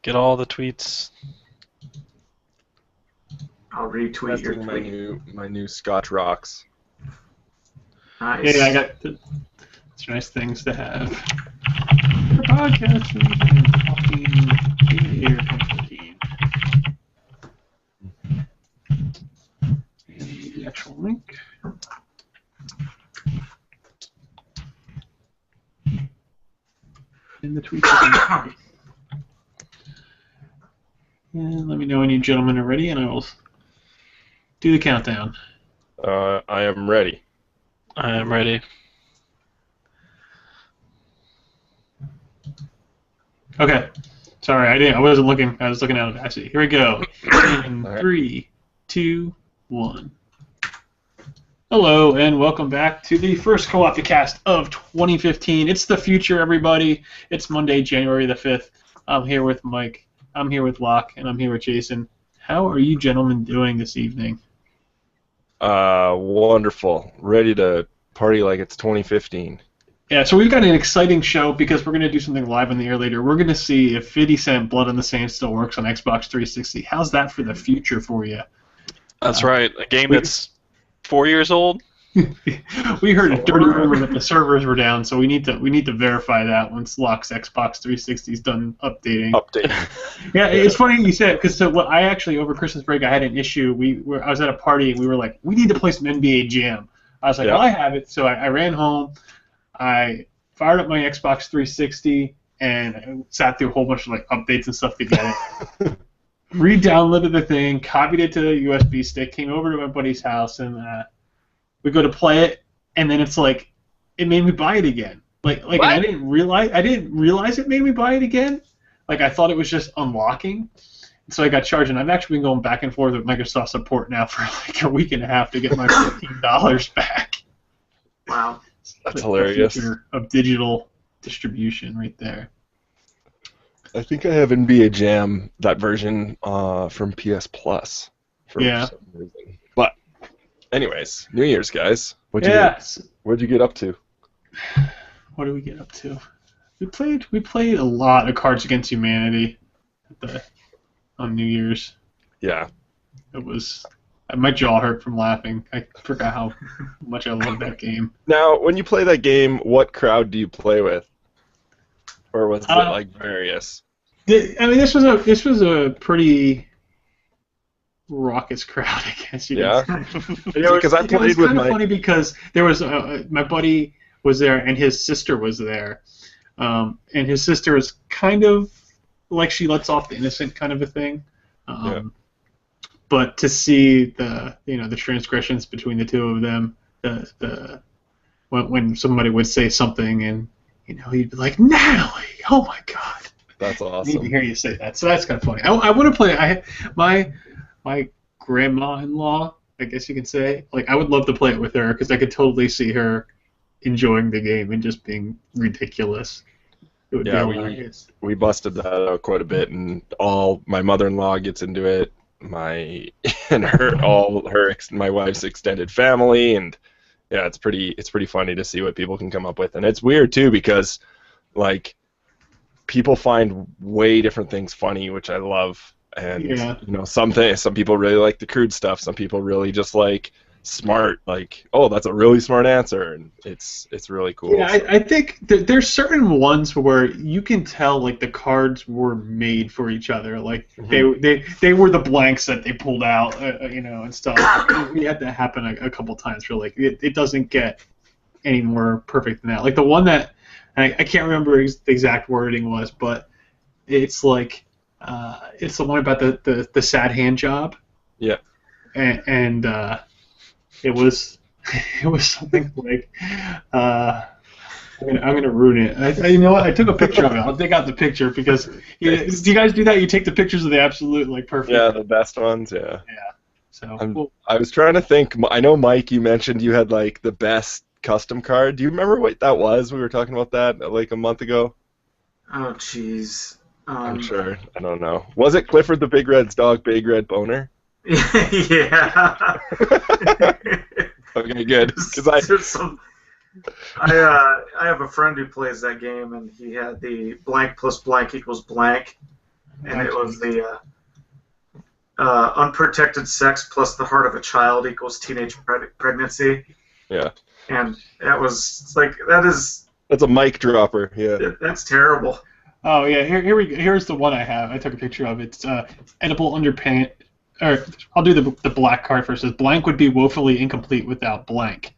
Get all the tweets. I'll retweet your Testing tweet. my new Scotch rocks. Nice. Yeah, I got it's nice things to have. For podcasting and talking here company. And the actual link. In the tweet. And let me know when you gentlemen are ready, and I will do the countdown. I am ready. I am ready. Okay. Sorry, I wasn't looking. I was looking at it. Actually, here we go. In All right. 3, 2, 1. Hello, and welcome back to the first Co-Opticast of 2015. It's the future, everybody. It's Monday, January the 5th. I'm here with Mike. I'm here with Locke, and I'm here with Jason. How are you gentlemen doing this evening? Wonderful. Ready to party like it's 2015. Yeah, so we've got an exciting show because we're going to do something live on the air later. We're going to see if 50 Cent Blood on the Sand still works on Xbox 360. How's that for the future for you? That's right. A game that's 4 years old. We heard a dirty rumor that the servers were down, so we need to verify that once Locke's Xbox 360 is done updating. Yeah, it's funny you said it because what I actually over Christmas break I had an issue. I was at a party and we were like, we need to play some NBA Jam. I was like, well, I have it, so I ran home. I fired up my Xbox 360 and I sat through a whole bunch of like updates and stuff to get it. Re-downloaded the thing, copied it to the USB stick, came over to my buddy's house, and we go to play it, and then it's like it made me buy it again. Like I didn't realize it made me buy it again. Like I thought it was just unlocking. So I got charged, and I've actually been going back and forth with Microsoft support now for like a week and a half to get my $15 back. Wow. That's hilarious. The future of digital distribution right there. I think I have NBA Jam, that version from PS Plus. For some reason. But, anyways, New Year's, guys. What'd you get up to? What did we get up to? We played a lot of Cards Against Humanity on New Year's. Yeah. It was. My jaw hurt from laughing. I forgot how much I loved that game. Now, when you play that game, what crowd do you play with? Or was it like various? I mean, this was a pretty raucous crowd, I guess. Because I played with my. It was kind of funny because there was my buddy was there and his sister was there, and his sister was kind of like she lets off the innocent kind of a thing. But to see the transgressions between the two of them, when somebody would say something and he'd be like, Natalie, oh my God. That's awesome. I need to hear you say that. So that's kind of funny. I want to play. My grandma-in-law, I guess you can say. Like I would love to play it with her because I could totally see her enjoying the game and just being ridiculous. It would be hilarious. We busted that out quite a bit, and my mother-in-law gets into it. My wife's extended family, and yeah, it's pretty funny to see what people can come up with, and it's weird too because like people find way different things funny, which I love, and some people really like the crude stuff, some people really just like smart, like, oh, that's a really smart answer, and it's really cool. Yeah, I think there's certain ones where you can tell like the cards were made for each other, like they were the blanks that they pulled out, and stuff. We had that happen a couple times for like it doesn't get any more perfect than that. Like the one that I can't remember the exact wording was, but it's like it's the one about the sad hand job. Yeah. And it was something like I'm gonna ruin it. You know what? I took a picture of it. I'll dig out the picture because do you guys do that? You take the pictures of the absolute like perfect. Yeah, the best ones. Yeah. Yeah. So I was trying to think. I know, Mike, you mentioned you had like the best custom card. Do you remember what that was? We were talking about that like a month ago. Oh, jeez. I'm sure. I don't know. Was it Clifford the Big Red's dog, Big Red Boner? Yeah. Okay, good. I have a friend who plays that game, and he had the blank plus blank equals blank, and it was the unprotected sex plus the heart of a child equals teenage pregnancy. Yeah. And that was like that's a mic dropper. Yeah. That's terrible. Oh yeah, here's the one I have. I took a picture of it. It's edible underpants. Or I'll do the black card first. It says blank would be woefully incomplete without blank,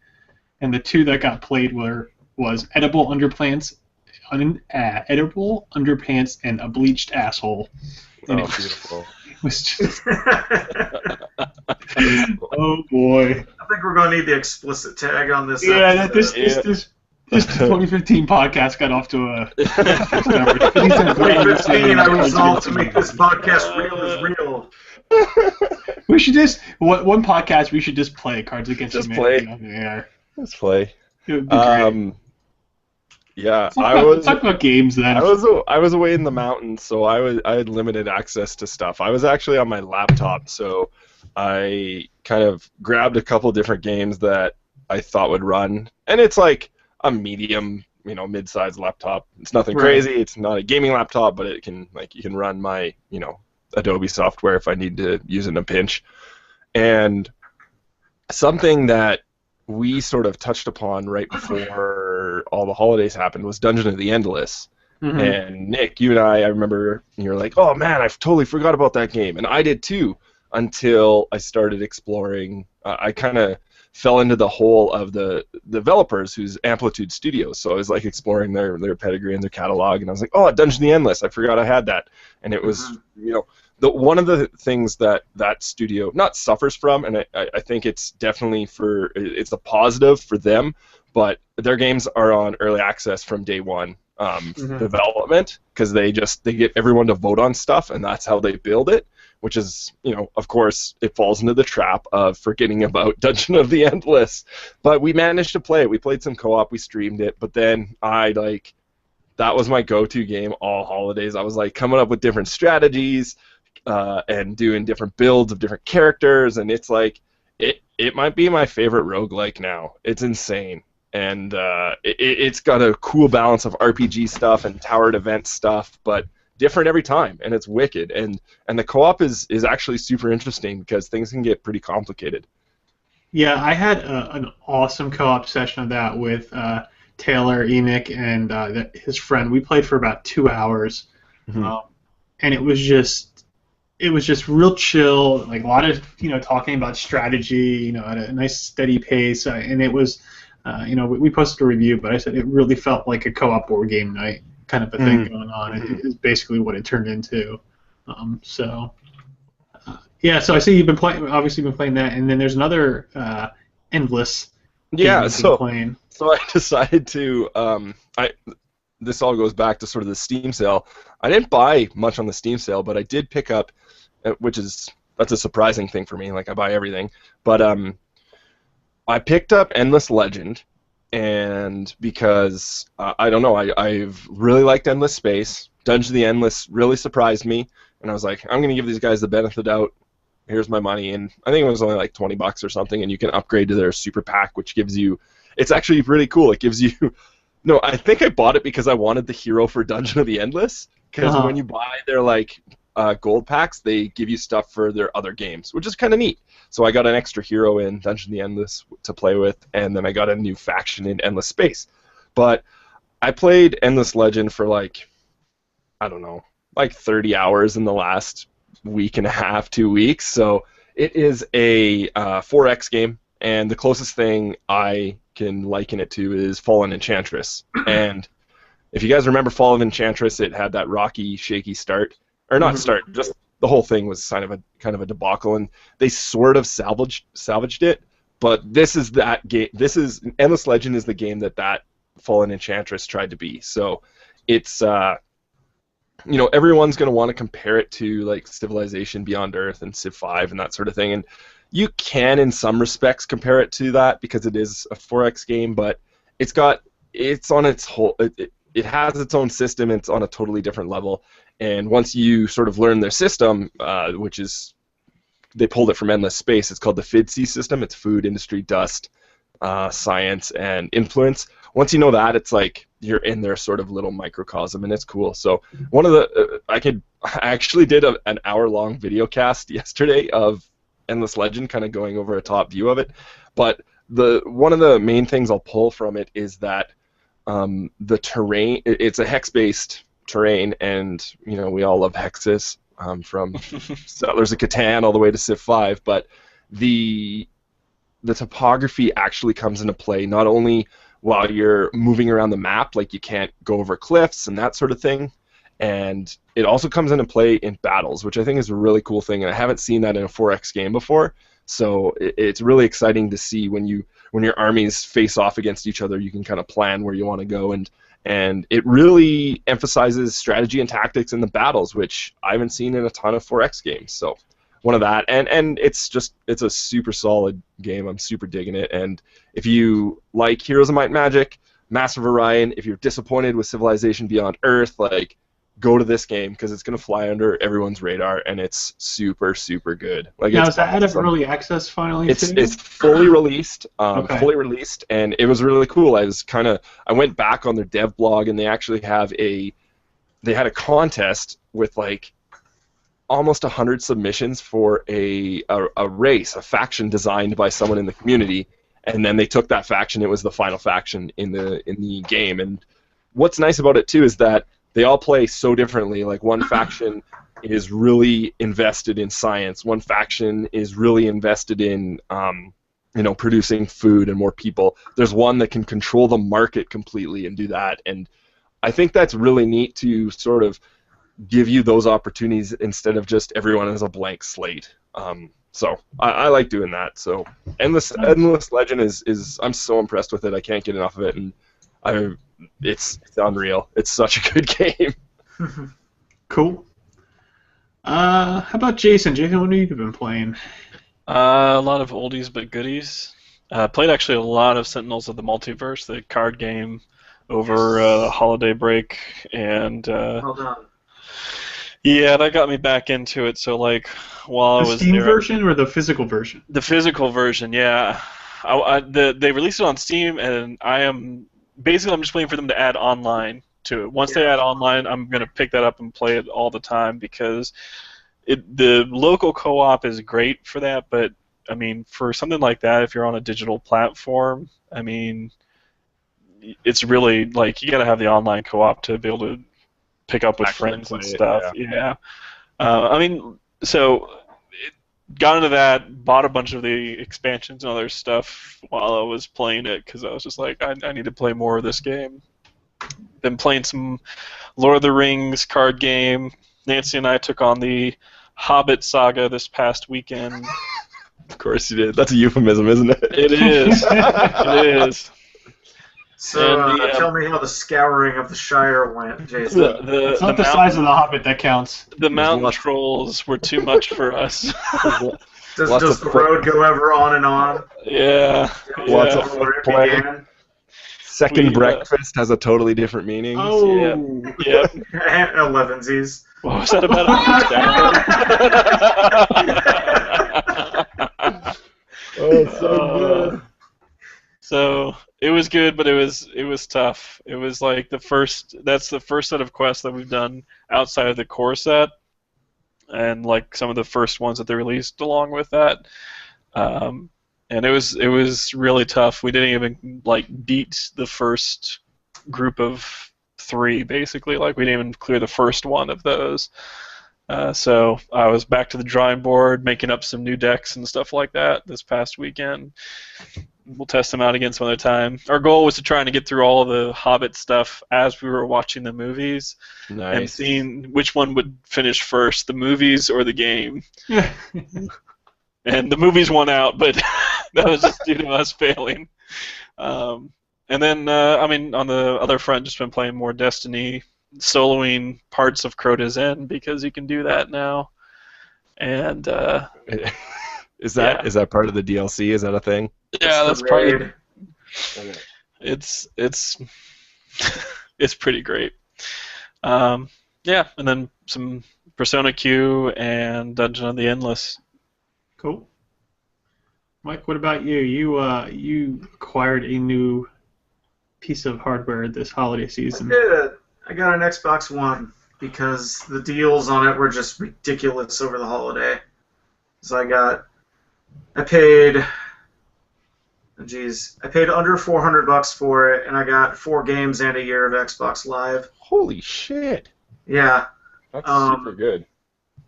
and the two that got played was edible underpants, edible underpants, and a bleached asshole. And beautiful. It was just. Oh boy. I think we're gonna need the explicit tag on this. Yeah, this 2015 podcast got off to a. 2015, I resolved to make this podcast real as real. We should just one podcast. We should just play Cards Against Humanity on the air. Let's play. It would be great. Yeah, talk about games then. I was away in the mountains, so I had limited access to stuff. I was actually on my laptop, so I kind of grabbed a couple different games that I thought would run, and it's like a medium, mid-sized laptop. It's nothing crazy. It's not a gaming laptop, but it can you can run my Adobe software if I need to use it in a pinch. And something that we sort of touched upon right before all the holidays happened was Dungeon of the Endless. Mm-hmm. And Nick, you and I remember you were like, oh man, I totally forgot about that game. And I did too, until I started exploring. I kind of fell into the hole of the developers who's Amplitude Studios. So I was like exploring their pedigree and their catalog, and I was like, oh, Dungeon of the Endless, I forgot I had that. And it was, one of the things that studio not suffers from, and I think it's definitely it's a positive for them, but their games are on early access from day one development, because they get everyone to vote on stuff, and that's how they build it, which is, of course, it falls into the trap of forgetting about Dungeon of the Endless. But we managed to play it. We played some co-op, we streamed it, but then that was my go-to game all holidays. I was coming up with different strategies, and doing different builds of different characters, and it's it might be my favorite roguelike now. It's insane, and it's got a cool balance of RPG stuff and towered event stuff, but different every time, and it's wicked. And the co-op is actually super interesting because things can get pretty complicated. Yeah, I had an awesome co-op session of that with Taylor Emick and his friend. We played for about 2 hours, and it was just real chill, a lot of talking about strategy, at a nice steady pace, and it was, we posted a review, but I said it really felt like a co-op board game night kind of a thing going on. It is basically what it turned into. So I see you've been playing that, and then there's another Endless. Yeah, so I decided to this all goes back to sort of the Steam sale. I didn't buy much on the Steam sale, but I did pick up, that's a surprising thing for me. I buy everything, but I picked up Endless Legend, and because I don't know, I've really liked Endless Space. Dungeon of the Endless really surprised me, and I was like, I'm gonna give these guys the benefit of the doubt. Here's my money, and I think it was only $20 or something, and you can upgrade to their super pack, which gives you. It's actually really cool. It gives you. No, I think I bought it because I wanted the hero for Dungeon of the Endless. Because when you buy their gold packs, they give you stuff for their other games, which is kind of neat. So I got an extra hero in Dungeon of the Endless to play with, and then I got a new faction in Endless Space. But I played Endless Legend for 30 hours in the last week and a half, 2 weeks. So it is a 4X game, and the closest thing I can liken it to is Fallen Enchantress. And if you guys remember Fall of Enchantress, it had that rocky, shaky start, or not start, just the whole thing was kind of a debacle, and they sort of salvaged it. But this is that game. This is Endless Legend is the game that Fallen Enchantress tried to be. So it's everyone's going to want to compare it to Civilization Beyond Earth and Civ 5 and that sort of thing, and you can, in some respects, compare it to that because it is a 4X game, but it has its own system. It's on a totally different level, and once you sort of learn their system, which is they pulled it from Endless Space, it's called the FIDC system. It's food, industry, dust, science, and influence. Once you know that, it's you're in their sort of little microcosm, and it's cool. So one of the I actually did an hour-long video cast yesterday of Endless Legend, kind of going over a top view of it. But one of the main things I'll pull from it is that the terrain, it's a hex-based terrain, and we all love hexes, from Settlers of Catan all the way to Civ 5, but the topography actually comes into play not only while you're moving around the map, like you can't go over cliffs and that sort of thing, and it also comes into play in battles, which I think is a really cool thing, and I haven't seen that in a 4X game before, so it's really exciting to see when your armies face off against each other, you can kind of plan where you want to go, and it really emphasizes strategy and tactics in the battles, which I haven't seen in a ton of 4X games, so one of that, and it's a super solid game. I'm super digging it, and if you like Heroes of Might and Magic, Mass of Orion, if you're disappointed with Civilization Beyond Earth, like, go to this game because it's going to fly under everyone's radar, and it's super, super good. Like, now, is that out of early access finally? It's fully released, Okay. And it was really cool. I went back on their dev blog, and they actually had a contest with like almost 100 submissions for a race, a faction designed by someone in the community, and then they took that faction. It was the final faction in the game. And what's nice about it too is that they all play so differently. Like, one faction is really invested in science. One faction is really invested in producing food and more people. There's one that can control the market completely and do that. And I think that's really neat to sort of give you those opportunities instead of just everyone as a blank slate. So I like doing that. So Endless Legend is I'm so impressed with it. I can't get enough of it, and it's unreal. It's such a good game. Cool. How about Jason? Jason, what have you been playing? A lot of oldies but goodies. Played actually a lot of Sentinels of the Multiverse, the card game, over the holiday break, and Hold on. yeah, that got me back into it. So, like, while I The was Steam there, version or the physical version? the physical version, yeah. They released it on Steam, and I'm just waiting for them to add online to it. Once they add online, I'm gonna pick that up and play it all the time, because the local co-op is great for that. But I mean, for something like that, if you're on a digital platform, I mean, it's really like you gotta have the online co-op to be able to pick up with Actually friends and play it, stuff. Yeah. I mean, so got into that, bought a bunch of the expansions and other stuff while I was playing it, because I was just like, I need to play more of this game. Been playing some Lord of the Rings card game. Nancy and I took on the Hobbit saga this past weekend. Of course you did. That's a euphemism, isn't it? It is. It is. So tell me how the scouring of the Shire went, Jason. It's not the size of the Hobbit that counts. The mountain trolls were too much for us. Does the road go ever on and on? Yeah. Lots Yeah. of Where it play. began? Second breakfast has a totally different meaning. Oh. Yeah. Elevensies. What was that about? Oh, it's so good. So it was good, but it was tough. It was like that's the first set of quests that we've done outside of the core set, and like some of the first ones that they released along with that. And it was really tough. We didn't even like beat the first group of 3, basically. Like, we didn't even clear the first one of those. So I was back to the drawing board, making up some new decks and stuff like that this past weekend. We'll test them out again some other time. Our goal was to try and get through all of the Hobbit stuff as we were watching the movies, and seeing which one would finish first, the movies or the game. And the movies won out, but that was just due to us failing. And then, I mean, on the other front, just been playing more Destiny, soloing parts of Crota's End, because you can do that now. And is that part of the DLC? Is that a thing? Yeah, that's probably. It's it's pretty great. Yeah, and then some Persona Q and Dungeon of the Endless. Cool. Mike, what about you? You acquired a new piece of hardware this holiday season? I did. I got an Xbox One because the deals on it were just ridiculous over the holiday. So I paid under $400 for it, and I got 4 games and a year of Xbox Live. Holy shit! Yeah. That's super good.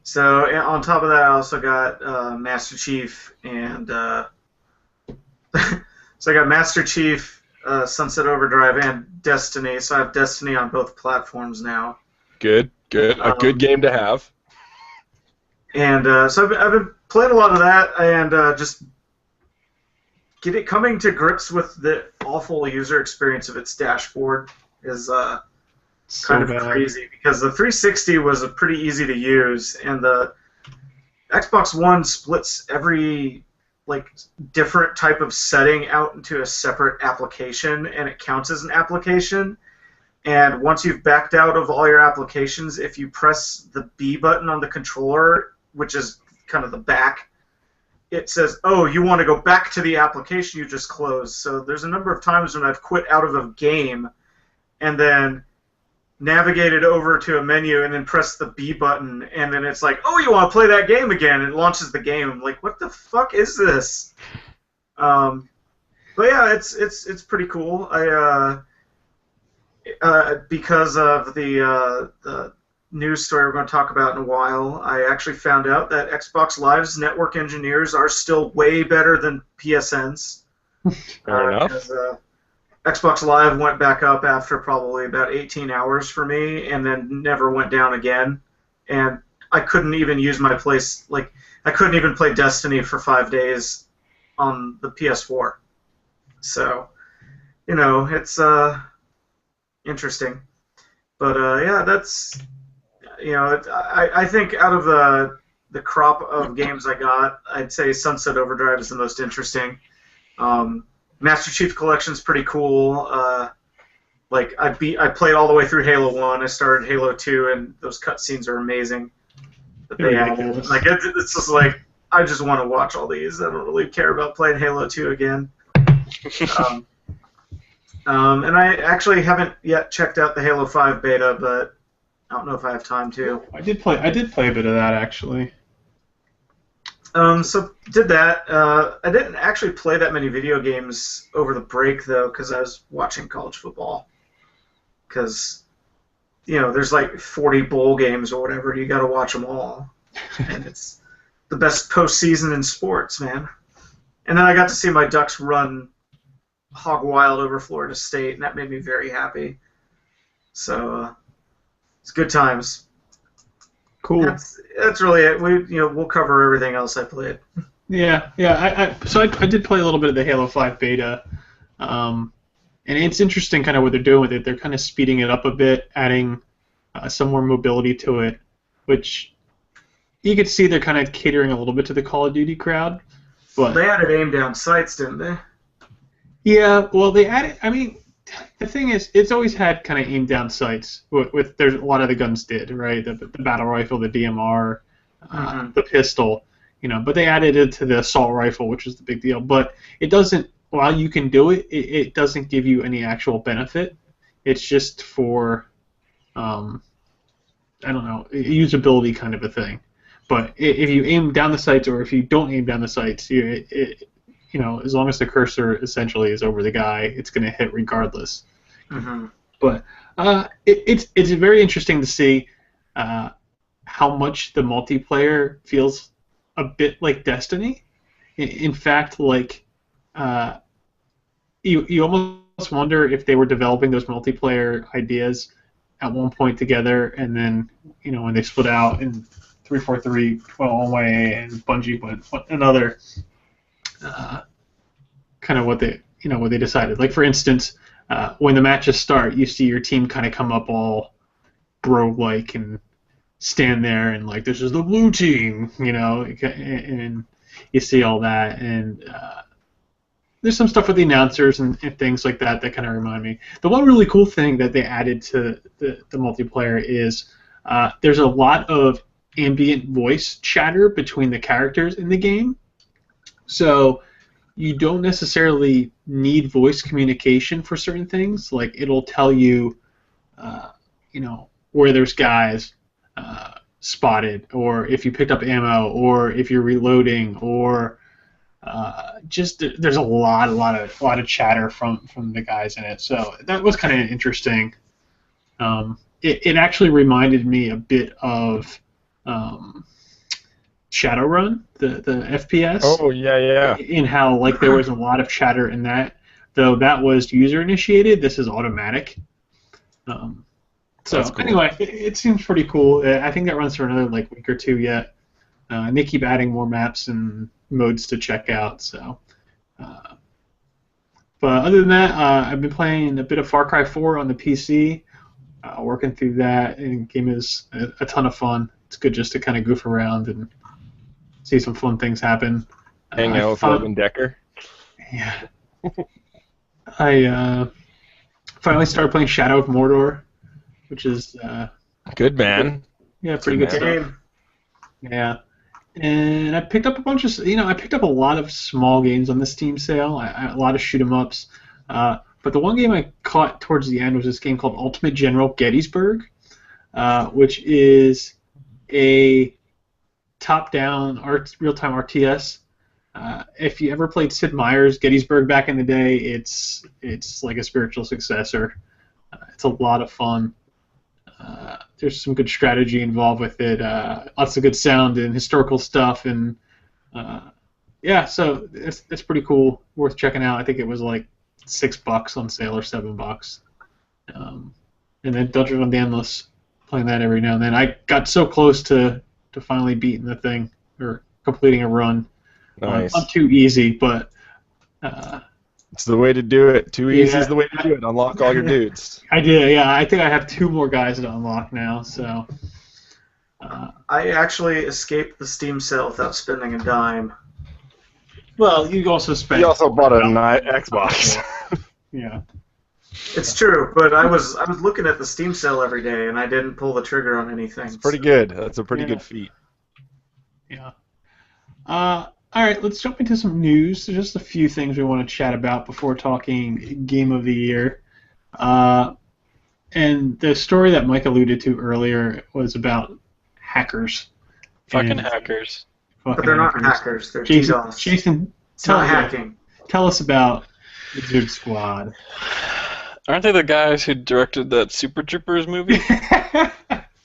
So on top of that, I also got Master Chief and so I got Master Chief, Sunset Overdrive, and Destiny. So I have Destiny on both platforms now. Good. A good game to have. And so I've been playing a lot of that, and just coming to grips with the awful user experience of its dashboard is kind of crazy, because the 360 was pretty easy to use, and the Xbox One splits every different type of setting out into a separate application, and it counts as an application. And once you've backed out of all your applications, if you press the B button on the controller, which is kind of the back, it says, oh, you want to go back to the application you just closed. So there's a number of times when I've quit out of a game and then navigated over to a menu and then pressed the B button, and then it's like, oh, you want to play that game again? It launches the game. I'm like, what the fuck is this? But yeah, it's pretty cool. Because of the news story we're going to talk about in a while, I actually found out that Xbox Live's network engineers are still way better than PSN's. Fair enough. Because, Xbox Live went back up after probably about 18 hours for me, and then never went down again. And I couldn't even use my place. I couldn't even play Destiny for 5 days on the PS4. So, it's interesting. But yeah, that's I think out of the crop of games I got, I'd say Sunset Overdrive is the most interesting. Master Chief Collection's pretty cool. I played all the way through Halo 1. I started Halo 2, and those cutscenes are amazing. That they added. It's just I just want to watch all these. I don't really care about playing Halo 2 again. And I actually haven't yet checked out the Halo 5 beta, but I don't know if I have time to. I did play a bit of that, actually. So did that. I didn't actually play that many video games over the break, though, because I was watching college football. Because, there's 40 bowl games or whatever. You got to watch them all. And it's the best postseason in sports, man. And then I got to see my Ducks run hog wild over Florida State, and that made me very happy. So it's good times. Cool. That's really it. We'll cover everything else I played. Yeah. So I did play a little bit of the Halo 5 beta, and it's interesting kind of what they're doing with it. They're kind of speeding it up a bit, adding some more mobility to it, which you could see they're kind of catering a little bit to the Call of Duty crowd. But they added aim down sights, didn't they? Yeah. Well, they added. I mean, the thing is, it's always had kind of aim down sights. With there's a lot of the guns did, right? The battle rifle, the DMR, the pistol, But they added it to the assault rifle, which is the big deal. But it doesn't. While you can do it, it doesn't give you any actual benefit. It's just for, I don't know, usability kind of a thing. But if you aim down the sights, or if you don't aim down the sights, as long as the cursor essentially is over the guy, it's going to hit regardless. Mm-hmm. But it's very interesting to see how much the multiplayer feels a bit like Destiny. In fact, you almost wonder if they were developing those multiplayer ideas at one point together, and then when they split out and 343 went one way and Bungie went another. Kind of what they decided. Like, for instance, when the matches start, you see your team kind of come up all bro-like and stand there and this is the blue team, and you see all that. And there's some stuff with the announcers and things like that kind of remind me. The one really cool thing that they added to the multiplayer is there's a lot of ambient voice chatter between the characters in the game. So you don't necessarily need voice communication for certain things. Like it'll tell you, where there's guys spotted, or if you picked up ammo, or if you're reloading, or just there's a lot of chatter from the guys in it. So that was kind of interesting. It actually reminded me a bit of Shadowrun, the FPS. Oh yeah. In how like there was a lot of chatter in that, though that was user initiated. This is automatic. So cool. Anyway, it seems pretty cool. I think that runs for another week or two yet, and they keep adding more maps and modes to check out. So, but other than that, I've been playing a bit of Far Cry 4 on the PC, working through that, and the game is a ton of fun. It's good just to kind of goof around and see some fun things happen. Hang out with Logan Decker. Yeah. I finally started playing Shadow of Mordor, which is good, man. Yeah, pretty good stuff. Yeah, and I picked up a bunch of, I picked up a lot of small games on the Steam sale. A lot of shoot 'em ups. But the one game I caught towards the end was this game called Ultimate General Gettysburg, which is a top-down real-time RTS. If you ever played Sid Meier's Gettysburg back in the day, it's like a spiritual successor. It's a lot of fun. There's some good strategy involved with it. Lots of good sound and historical stuff, and so it's pretty cool. Worth checking out. I think it was like $6 on sale or $7. And then Dungeon of the Endless, playing that every now and then. I got so close to finally beating the thing or completing a run. Nice. Not too easy, but it's the way to do it. Too easy is the way to do it. Unlock all your dudes. I did, yeah. I think I have 2 more guys to unlock now, so... I actually escaped the Steam sale without spending a dime. Well, you also spent... You also bought an Xbox. Yeah. It's true, but I was looking at the Steam sale every day, and I didn't pull the trigger on anything. It's pretty good. That's a pretty good feat. Yeah. All right, let's jump into some news. There's just a few things we want to chat about before talking Game of the Year. And the story that Mike alluded to earlier was about hackers. Fucking hackers. But they're not hackers. They're DDoS. Jason, it's not hacking. Tell us about Lizard Squad. Aren't they the guys who directed that Super Troopers movie?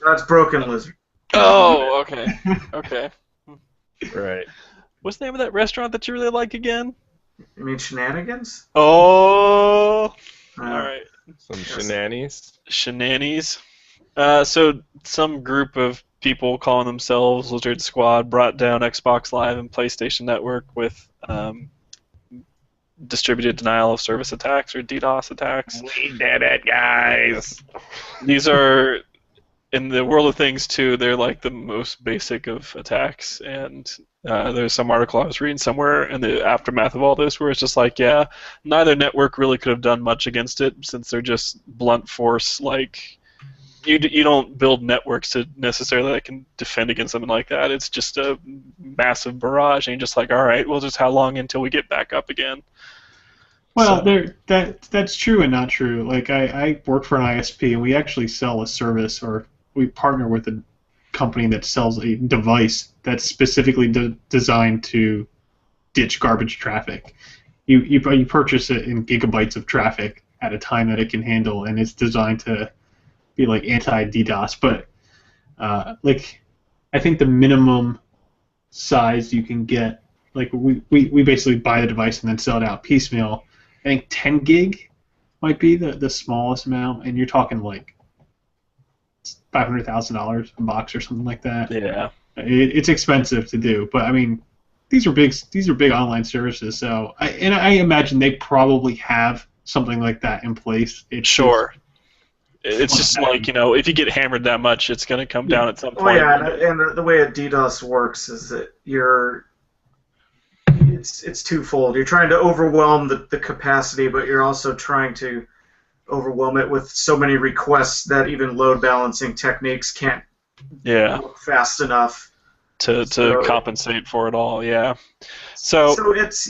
That's Broken Lizard. Oh, okay. Okay. Right. What's the name of that restaurant that you really like again? You mean Shenanigans? Oh! Alright. Some shenanigans. Shenanigans. So some group of people calling themselves Lizard Squad brought down Xbox Live and PlayStation Network with distributed denial of service attacks or DDoS attacks. We did it, guys! These are, in the world of things too, they're like the most basic of attacks, and there's some article I was reading somewhere in the aftermath of all this where it's just like, yeah, neither network really could have done much against it since they're just blunt force, like, you don't build networks to necessarily can defend against something like that. It's just a massive barrage, and you're just like, all right, well, just how long until we get back up again? Well, that's true and not true. Like, I work for an ISP, and we actually sell a service, or we partner with a company that sells a device that's specifically designed to ditch garbage traffic. You purchase it in gigabytes of traffic at a time that it can handle, and it's designed to be like anti-DDoS. But like, I think the minimum size you can get, like we basically buy the device and then sell it out piecemeal. I think 10 gig might be the smallest amount, and you're talking like $500,000 a box or something like that. Yeah, it's expensive to do, but I mean, these are big online services. So I imagine they probably have something like that in place. It's just like, if you get hammered that much, it's going to come down at some point. Oh yeah, and the way a DDoS works is that it's twofold. You're trying to overwhelm the capacity, but you're also trying to overwhelm it with so many requests that even load balancing techniques can't work fast enough to compensate for it all. Yeah. So it's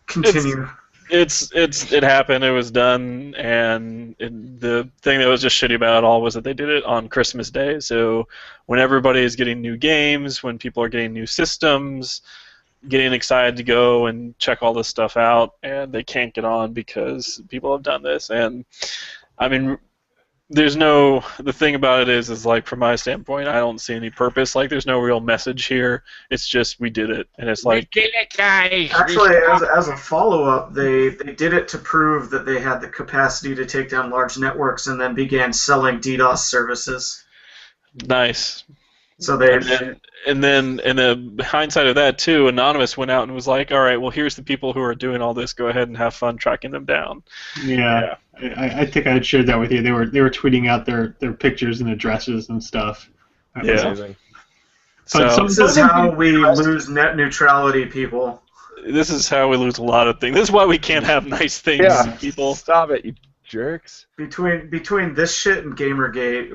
continue. It happened. It was done, and the thing that was just shitty about it all was that they did it on Christmas Day. So when everybody is getting new games, when people are getting new systems, getting excited to go and check all this stuff out, and they can't get on because people have done this. And I mean, the thing about it is like, from my standpoint, I don't see any purpose. Like, there's no real message here. It's just, we did it, and it's like, we did it, guys. Actually, as a follow-up, they did it to prove that they had the capacity to take down large networks, and then began selling DDoS services. nice. So they And then in the hindsight of that too, Anonymous went out and was like, all right, well, here's the people who are doing all this. Go ahead and have fun tracking them down. Yeah. I think I had shared that with you. They were tweeting out their pictures and addresses and stuff. Yeah. So this is how we lose net neutrality, people. This is how we lose a lot of things. This is why we can't have nice things, people. Stop it, you jerks. Between this shit and Gamergate,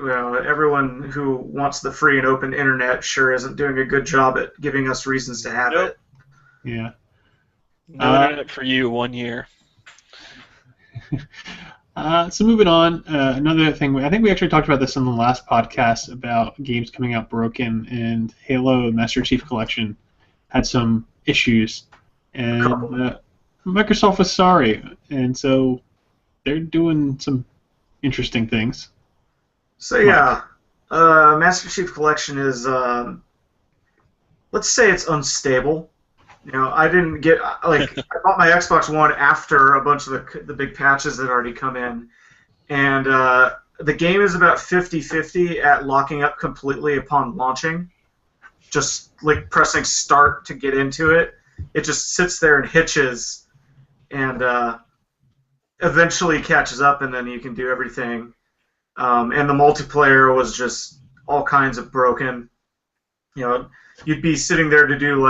everyone who wants the free and open internet sure isn't doing a good job at giving us reasons to have it. Yeah. No internet for you, 1 year. So moving on, another thing, I think we actually talked about this in the last podcast about games coming out broken, and Halo Master Chief Collection had some issues, and Microsoft was sorry, and so they're doing some interesting things. So yeah, Master Chief Collection is, let's say it's unstable. I didn't get, I bought my Xbox One after a bunch of the big patches that already come in, and the game is about 50-50 at locking up completely upon launching. Just like pressing start to get into it, it just sits there and hitches, and eventually catches up, and then you can do everything. And the multiplayer was just all kinds of broken. You'd be sitting there to do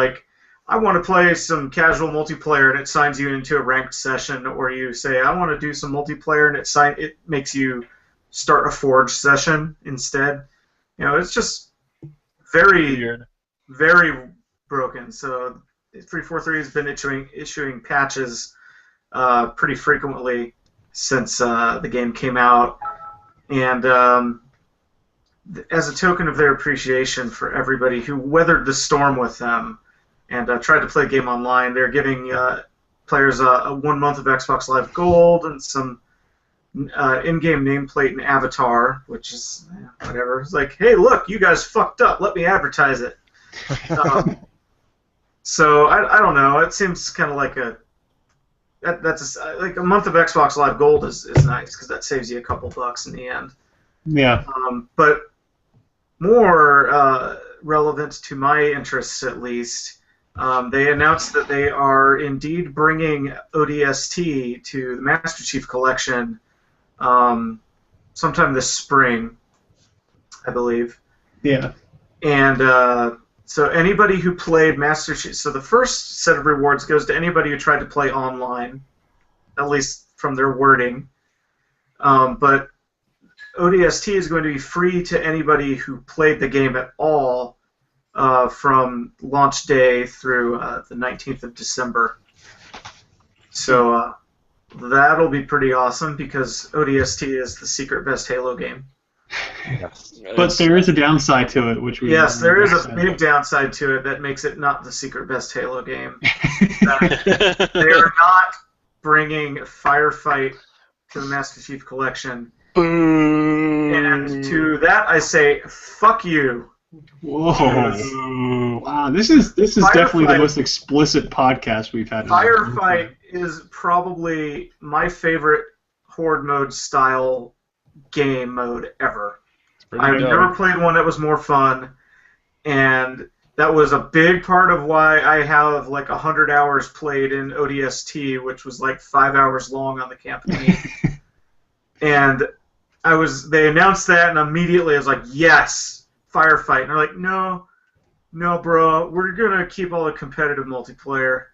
I want to play some casual multiplayer, and it signs you into a ranked session, or you say, I want to do some multiplayer, and it makes you start a Forge session instead. It's just very weird, very broken. So 343 has been issuing patches pretty frequently since the game came out, and as a token of their appreciation for everybody who weathered the storm with them and tried to play the game online, they're giving players a 1 month of Xbox Live Gold and some in-game nameplate and avatar, which is whatever. It's like, hey, look, you guys fucked up. Let me advertise it. So I don't know. It seems kind of like that's like a month of Xbox Live Gold is nice because that saves you a couple bucks in the end. Yeah. But more relevant to my interests, at least, they announced that they are indeed bringing ODST to the Master Chief Collection sometime this spring, I believe. Yeah. And so anybody who played Master Chief, so the first set of rewards goes to anybody who tried to play online, at least from their wording. But ODST is going to be free to anybody who played the game at all from launch day through the 19th of December. So that'll be pretty awesome because ODST is the secret best Halo game. Yes. But there is a downside to it, which we there is a big downside to it that makes it not the secret best Halo game. They are not bringing Firefight to the Master Chief Collection. Boo. And to that I say, fuck you. Whoa! Wow, this is definitely the most explicit podcast we've had. Firefight is probably my favorite Horde mode style game mode ever. I've never played one that was more fun, and that was a big part of why I have 100 hours played in ODST, which was 5 hours long on the campaign. And they announced that, and immediately I was like, yes, Firefight. And they're like, no, bro, we're gonna keep all the competitive multiplayer.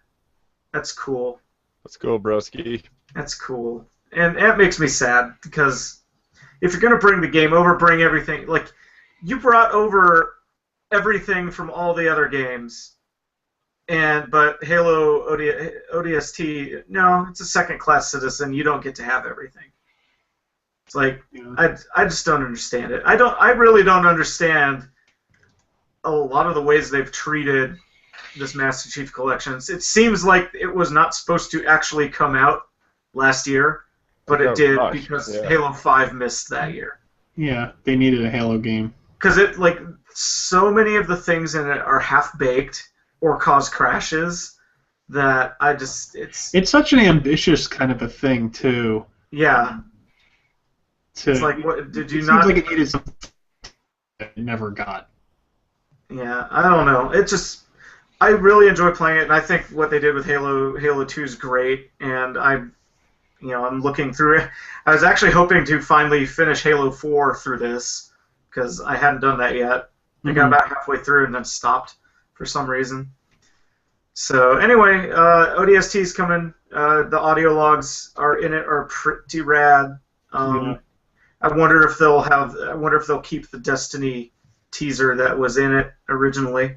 That's cool. Let's go, broski. That's cool. And that makes me sad, because if you're going to bring the game over, bring everything. You brought over everything from all the other games, but Halo ODST, no, it's a second-class citizen. You don't get to have everything. It's like I just don't understand it. I really don't understand a lot of the ways they've treated this Master Chief Collection. It seems like it was not supposed to actually come out last year, but it did because Halo 5 missed that year. Yeah, they needed a Halo game. Because so many of the things in it are half-baked or cause crashes that it's such an ambitious kind of a thing too. Yeah. It's like, what did you not? Seems like it needed something that it never got. Yeah, I don't know. I really enjoy playing it, and I think what they did with Halo 2 is great. And I'm looking through it. I was actually hoping to finally finish Halo 4 through this because I hadn't done that yet. I got about halfway through and then stopped for some reason. So anyway, ODST's coming. The audio logs are pretty rad. I wonder if they'll keep the Destiny teaser that was in it originally.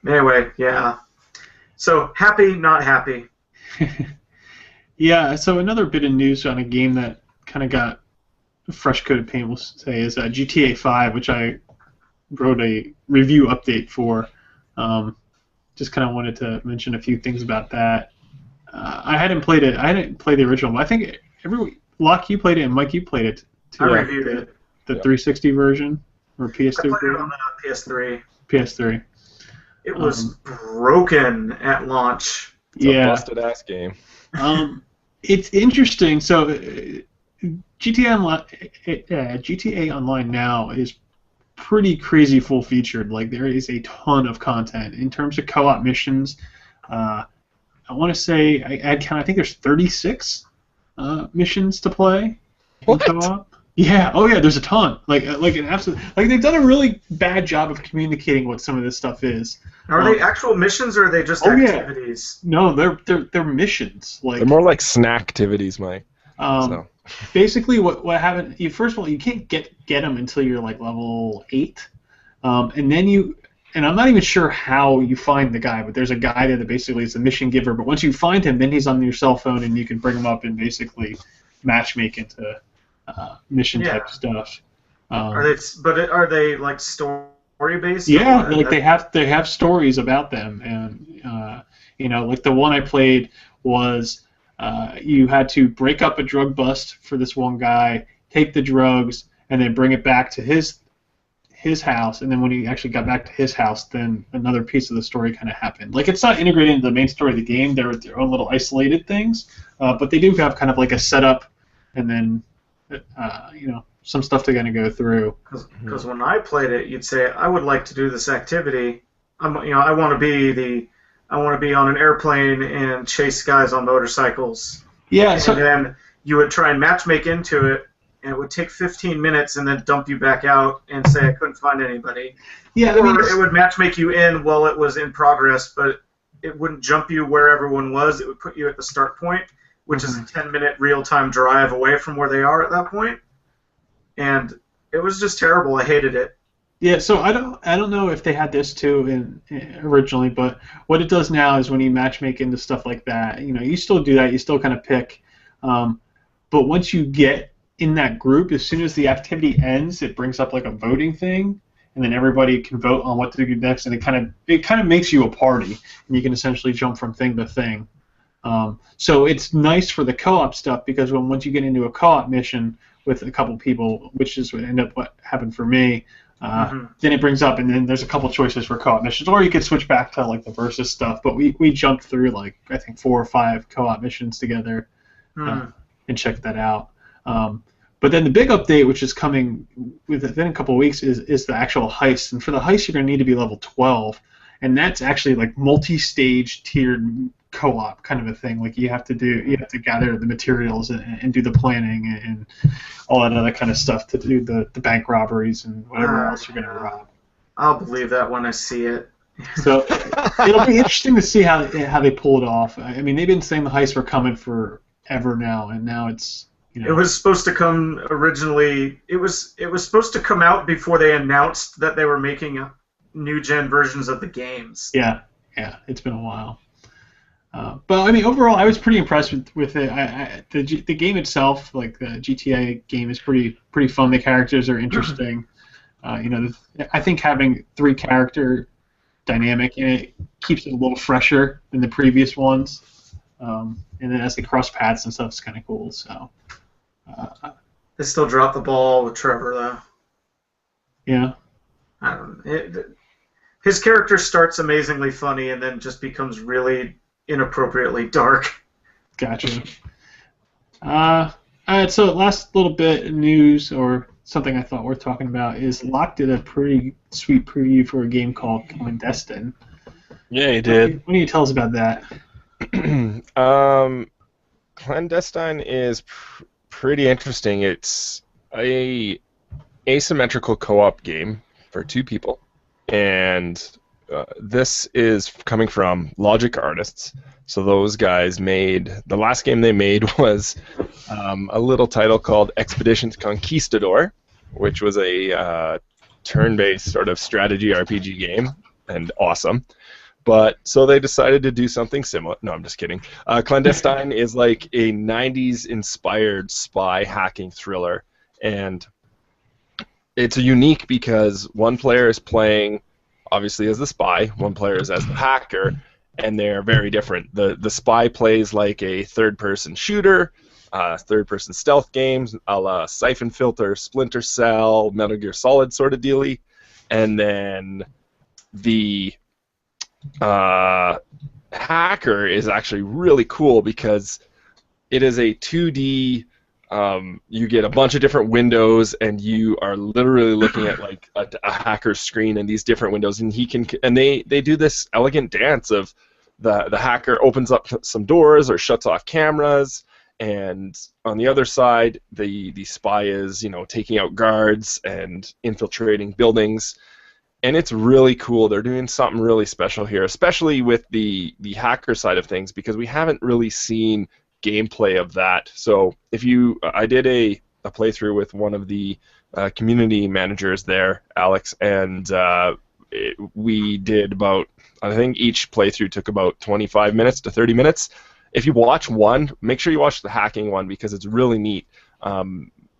Anyway, yeah. So happy, not happy. Yeah. So another bit of news on a game that kind of got a fresh coat of paint, we'll say, is GTA 5, which I wrote a review update for. Just kind of wanted to mention a few things about that. I hadn't played it. I hadn't played the original, but I think Locke, you played it, and Mike, you played it too. I reviewed it. The 360 version or PS3 I played version? it on the PS3. PS3. It was broken at launch. It's a busted ass game. It's interesting. So GTA Online now is pretty crazy full featured. Like, there is a ton of content in terms of co-op missions. I want to say I think there's 36 missions to play in co-op. Yeah. Oh yeah. There's a ton. Like an absolute. Like, they've done a really bad job of communicating what some of this stuff is. Are they actual missions or are they just activities? Yeah. No, they're missions. Like, they're more like snack activities, Mike. Basically, what happened? First of all, you can't get them until you're like level 8, and then and I'm not even sure how you find the guy, but there's a guy there that basically is the mission giver. But once you find him, then he's on your cell phone, and you can bring him up and basically matchmake into mission type stuff. Are they like story based? Yeah, like they have stories about them, and like the one I played was you had to break up a drug bust for this one guy, take the drugs, and then bring it back to his house, and then when he actually got back to his house, then another piece of the story kind of happened. Like, it's not integrated into the main story of the game. They're their own little isolated things, but they do have kind of like a setup, and then some stuff they're going to go through. Because when I played it, you'd say, I would like to do this activity. I want to be on an airplane and chase guys on motorcycles. Yeah. And then you would try and matchmake into it, and it would take 15 minutes and then dump you back out and say I couldn't find anybody. Yeah. Or it would matchmake you in while it was in progress, but it wouldn't jump you where everyone was. It would put you at the start point, which is a 10-minute real-time drive away from where they are at that point. And it was just terrible. I hated it. Yeah, so I don't know if they had this too originally, but what it does now is when you matchmake into stuff like that, you still do that, you still kind of pick, but once you get in that group, as soon as the activity ends, it brings up like a voting thing, and then everybody can vote on what to do next, and it kind of makes you a party, and you can essentially jump from thing to thing. So it's nice for the co-op stuff because once you get into a co-op mission with a couple people, which is what happened for me. Then it brings up, and then there's a couple choices for co-op missions, or you could switch back to like the versus stuff. But we jumped through like I think 4 or 5 co-op missions together and checked that out. But then the big update, which is coming within a couple of weeks, is the actual heist. And for the heist, you're going to need to be level 12, and that's actually like multi-stage tiered co-op kind of a thing. Like you have to gather the materials and do the planning and all that other kind of stuff to do the bank robberies and whatever else you're going to rob. I'll believe that when I see it. So it'll be interesting to see how they pull it off. I mean, they've been saying the heists were coming forever now, and now it's It was supposed to come originally. It was supposed to come out before they announced that they were making new gen versions of the games. Yeah, it's been a while. But I mean, overall, I was pretty impressed with it. The game itself, like the GTA game, is pretty fun. The characters are interesting. I think having 3-character dynamic in it keeps it a little fresher than the previous ones. And then as they cross paths and stuff, it's kind of cool. So. They still drop the ball with Trevor, though. Yeah. His character starts amazingly funny and then just becomes really inappropriately dark. Gotcha. All right, so last little bit of news, or something I thought worth talking about, is Locke did a pretty sweet preview for a game called Clandestine. Yeah, he did. What do you tell us about that? Clandestine is pretty interesting. It's a asymmetrical co-op game for 2 people, and this is coming from Logic Artists. So those guys made, the last game they made was a little title called Expeditions Conquistador, which was a turn-based sort of strategy RPG game, and awesome. But so they decided to do something similar. No, I'm just kidding. Clandestine is like a 90s-inspired spy hacking thriller, and it's unique because one player is playing, obviously, as the spy, one player is as the hacker, and they're very different. The spy plays like a third-person shooter, third-person stealth games, a la Siphon Filter, Splinter Cell, Metal Gear Solid sort of dealy, and then the hacker is actually really cool because it is a 2D. You get a bunch of different windows, and you are literally looking at like a hacker's screen in these different windows, and they do this elegant dance of the hacker opens up some doors or shuts off cameras, and on the other side, the spy is taking out guards and infiltrating buildings. And it's really cool. They're doing something really special here, especially with the hacker side of things, because we haven't really seen gameplay of that. So I did a playthrough with one of the community managers there, Alex, and we did about, I think each playthrough took about 25 minutes to 30 minutes. If you watch one, make sure you watch the hacking one because it's really neat.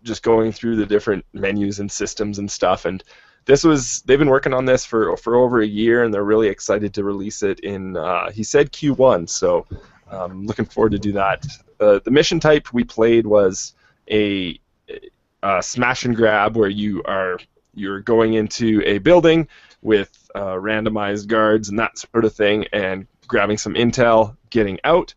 Just going through the different menus and systems and stuff, and they've been working on this for over a year, and they're really excited to release it in, he said Q1, so looking forward to do that. The mission type we played was a smash and grab, where you're going into a building with randomized guards and that sort of thing, and grabbing some intel, getting out,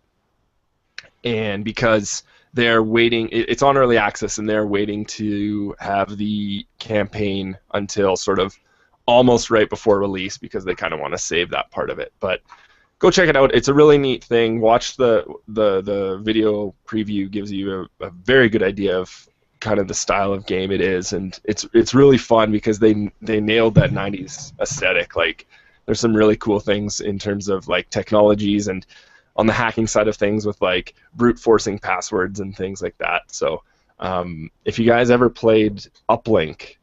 and because they're waiting, it's on early access, and they're waiting to have the campaign until sort of almost right before release because they kind of want to save that part of it. But go check it out. It's a really neat thing. Watch the video preview. Gives you a very good idea of kind of the style of game it is, and it's really fun because they nailed that 90s aesthetic. Like, there's some really cool things in terms of like technologies, and on the hacking side of things with like brute forcing passwords and things like that. So if you guys ever played Uplink,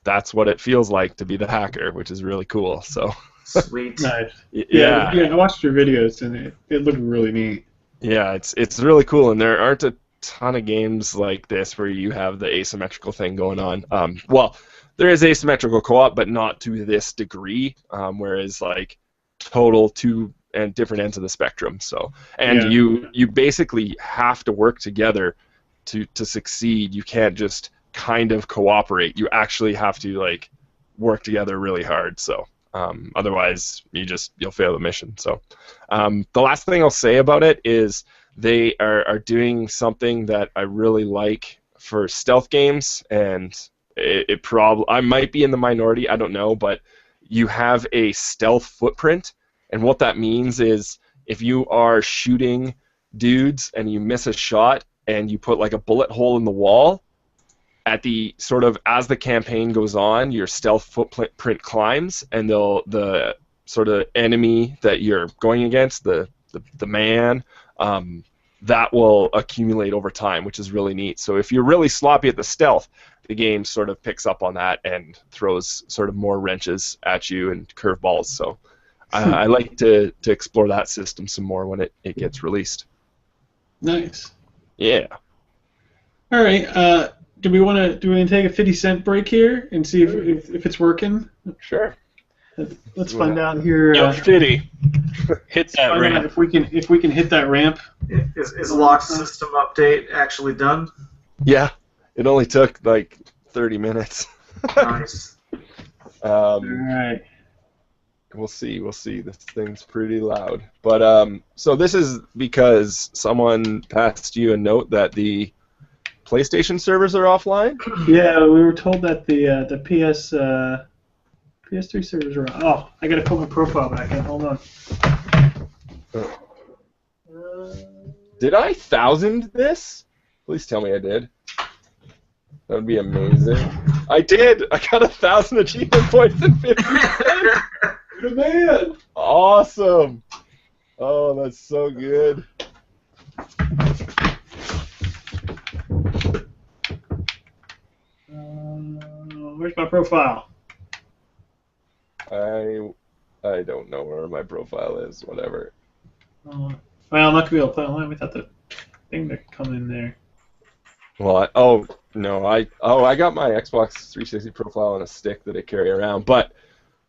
that's what it feels like to be the hacker, which is really cool. So sweet. Nice. Yeah, I watched your videos, and it looked really neat. Yeah, it's really cool, and there aren't a ton of games like this where you have the asymmetrical thing going on. Well, there is asymmetrical co-op, but not to this degree, whereas like total two and different ends of the spectrum. So, and you basically have to work together to succeed. You can't just kind of cooperate. You actually have to like work together really hard. So otherwise you'll fail the mission. So the last thing I'll say about it is they are doing something that I really like for stealth games, and I might be in the minority, I don't know, but you have a stealth footprint. And what that means is if you are shooting dudes and you miss a shot and you put like a bullet hole in the wall, at the sort of as the campaign goes on, your stealth footprint climbs, and the sort of enemy that you're going against, the man, that will accumulate over time, which is really neat. So if you're really sloppy at the stealth, the game sort of picks up on that and throws sort of more wrenches at you and curveballs. So I like to explore that system some more when it gets released. Nice. Yeah. All right. Do we want to take a 50-cent break here and see if it's working? Sure. Let's find out here. Yo, 50. Hit that ramp. If we can hit that ramp. Is Locke's system update actually done? Yeah. It only took like 30 minutes. Nice. All right. We'll see. This thing's pretty loud. But so this is because someone passed you a note that the PlayStation servers are offline? Yeah, we were told that the PS3 servers are on. Oh, I gotta put my profile back in. Hold on. Did I 1,000 this? Please tell me I did. That would be amazing. I did! I got 1,000 achievement points in 50 cents! Good man! Awesome! Oh, that's so good. Where's my profile? I don't know where my profile is. Whatever. Well, I'm not gonna be able to play online without the thing to come in there. Well, I got my Xbox 360 profile on a stick that I carry around, but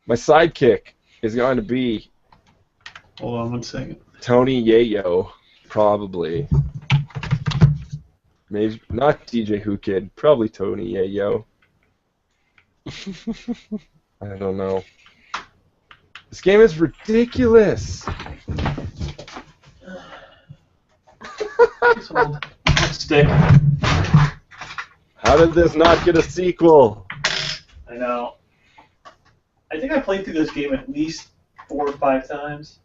my sidekick is going to be. Hold on 1 second. Tony Yayo, probably. Maybe not DJ Who Kid, probably Tony Yayo. I don't know. This game is ridiculous. Stick. How did this not get a sequel? I know. I think I played through this game at least 4 or 5 times.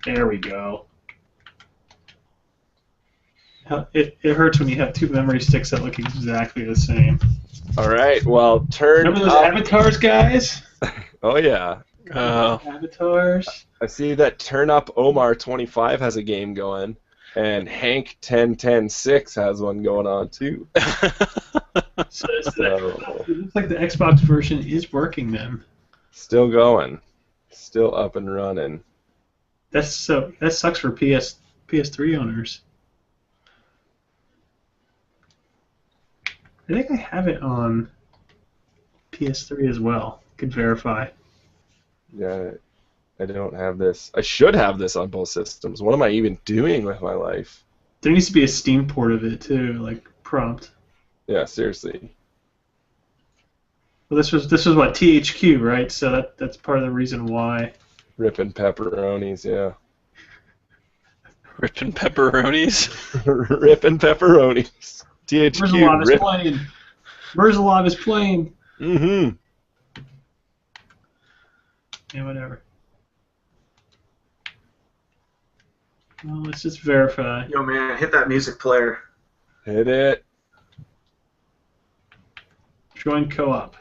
There we go. It hurts when you have 2 memory sticks that look exactly the same. All right, well, turn Remember those up. avatars, guys? Oh, yeah. Avatars. I see that Turn Up Omar 25 has a game going, and Hank 1010-6 has one going on, too. So it looks like the Xbox version is working then. Still going. Still up and running. That sucks for PS3 owners. I think I have it on PS3 as well. Could verify. Yeah, I don't have this. I should have this on both systems. What am I even doing with my life? There needs to be a Steam port of it too, like prompt. Yeah, seriously. Well, this was what THQ, right? So that's part of the reason why. Rippin' pepperonis, yeah. Rippin' pepperonis? Rippin' pepperonis. THQ. Merzalov is playing. Merzalov is playing. Mm-hmm. Yeah, whatever. Well, let's just verify. Yo, man, hit that music player. Hit it. Join co-op.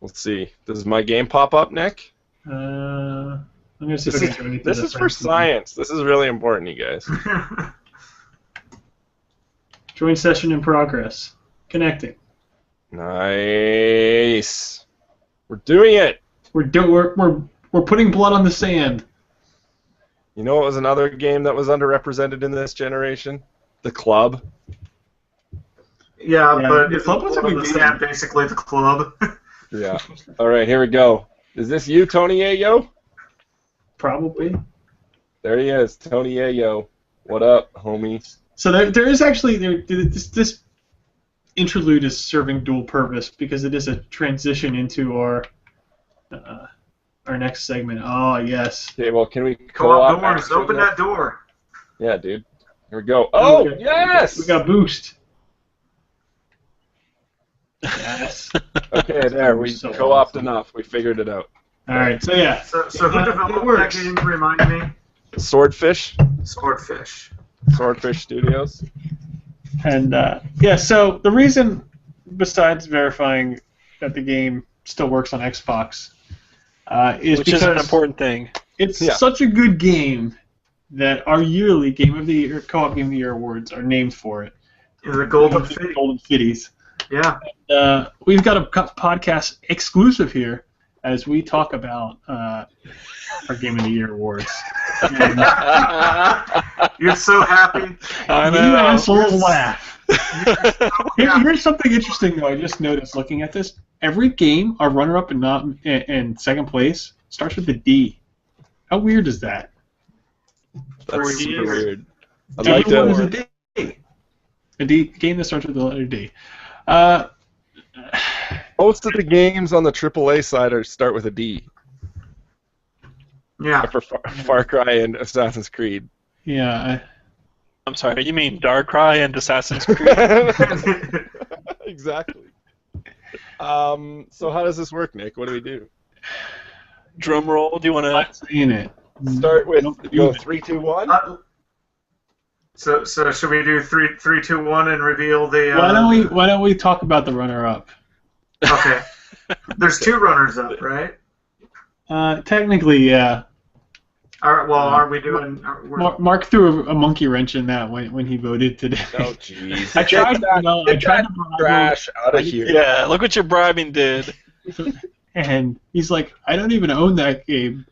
Let's see. Does my game pop up, Nick? I'm gonna see if I can do anything. This is for science. This is really important, you guys. Join session in progress. Connecting. Nice. We're doing it. We're putting blood on the sand. You know what was another game that was underrepresented in this generation? The Club. Yeah, but the it's club was a good game. basically the club. Yeah. All right, here we go. Is this you, Tony Ayo? Probably. There he is, Tony Ayo. What up, homie? So there is actually this interlude is serving dual purpose because it is a transition into our next segment. Oh yes. Okay, well, can we Co-op doors, open that door. Yeah, dude. Here we go. Oh, yes! We got boost. Yes. Okay, there. We So co-opted awesome. enough. We figured it out. All right. So yeah. So who developed that game? Remind me. Swordfish. Swordfish. Swordfish Studios. And yeah. So the reason, besides verifying that the game still works on Xbox Which is an important thing. It's such a good game that our yearly Game of the Year, Co-op Game of the Year awards are named for it. The Golden Fitty. Golden Fitties. Yeah. We've got a podcast exclusive here as we talk about our Game of the Year awards. You're so happy. I know. You assholes laugh. Here's something interesting, though. I just noticed looking at this. Every game, our runner-up and second place starts with a D. How weird is that? That's super weird. I'd like to. A D game that starts with the letter D. Most of the games on the AAA side start with a D. Yeah. For Far Cry and Assassin's Creed. Yeah. I'm sorry, you mean Darkrai and Assassin's Creed? Exactly. So how does this work, Nick? What do we do? Drum roll. Do you want to? In it. Start with go 3, 2, 1. So should we do 3, 2, 1 and reveal the? Why don't we talk about the runner-up? Okay. There's 2 runners-up, right? Technically, yeah. All right. Well, are we doing? Mark threw a monkey wrench in that when he voted today. Oh, jeez. I tried to trash out of here. Yeah, look what your bribing did. And he's like, I don't even own that game.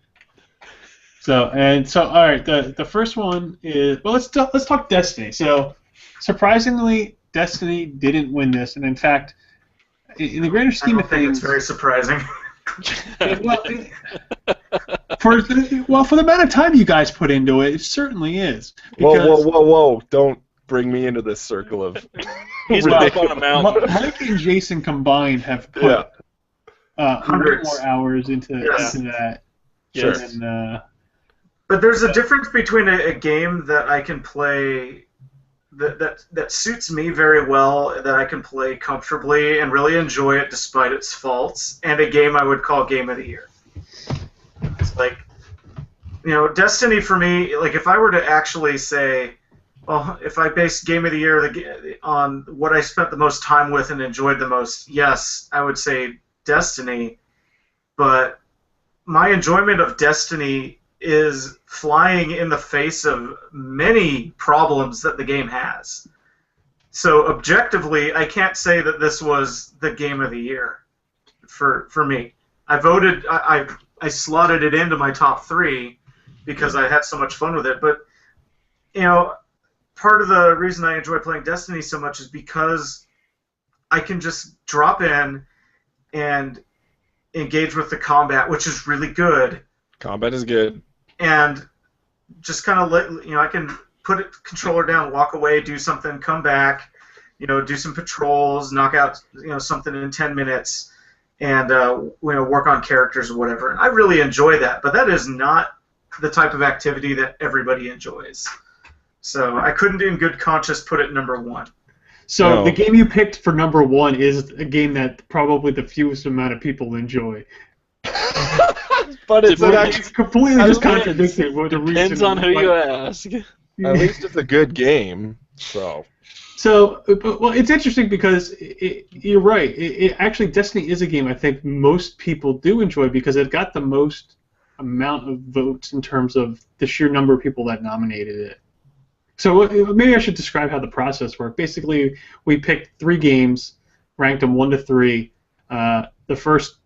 So all right. The first one is let's talk Destiny. So surprisingly, Destiny didn't win this, and in fact, in the greater scheme of things, it's very surprising. For the amount of time you guys put into it, it certainly is. Whoa! Don't bring me into this circle of. He's up on a mountain. Mike and Jason combined have put hundreds more hours into that. Sure. And, but there's a difference between a game that I can play that suits me very well, that I can play comfortably and really enjoy it despite its faults, and a game I would call Game of the Year. It's like, Destiny for me, like if I were to actually say, well, if I based Game of the Year on what I spent the most time with and enjoyed the most, yes, I would say Destiny, but my enjoyment of Destiny is flying in the face of many problems that the game has. So objectively, I can't say that this was the Game of the Year for me. I voted, I slotted it into my top 3 because I had so much fun with it. But, part of the reason I enjoy playing Destiny so much is because I can just drop in and engage with the combat, which is really good. Combat is good. And just kind of I can put a controller down, walk away, do something, come back, do some patrols, knock out, something in 10 minutes, and work on characters or whatever. And I really enjoy that, but that is not the type of activity that everybody enjoys. So I couldn't, in good conscience, put it number 1. So the game you picked for number 1 is a game that probably the fewest amount of people enjoy. But it's completely just contradicting what the reason. Depends on who you ask. At least it's a good game. So, it's interesting because you're right. Actually, Destiny is a game I think most people do enjoy because it got the most amount of votes in terms of the sheer number of people that nominated it. So maybe I should describe how the process worked. Basically, we picked 3 games, ranked them 1 to 3. The first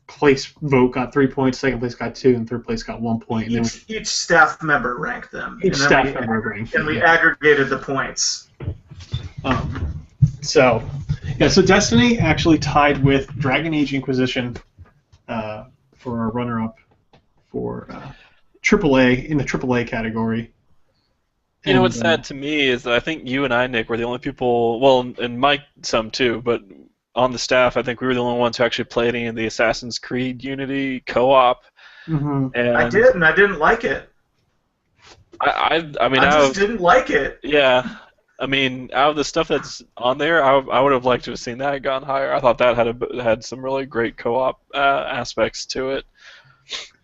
place vote got 3 points, second place got 2, and third place got 1 point. And each staff member ranked them. Each staff member ranked them. And we aggregated the points. So Destiny actually tied with Dragon Age Inquisition for a runner-up for AAA in the AAA category. What's sad to me is that I think you and I, Nick, were the only people, well, and Mike some too, but on the staff, I think we were the only ones who actually played any of the Assassin's Creed Unity co-op. Mm-hmm. And I did, and I didn't like it. I just didn't like it. Yeah. I mean, out of the stuff that's on there, I would have liked to have seen that gone higher. I thought that had some really great co-op aspects to it.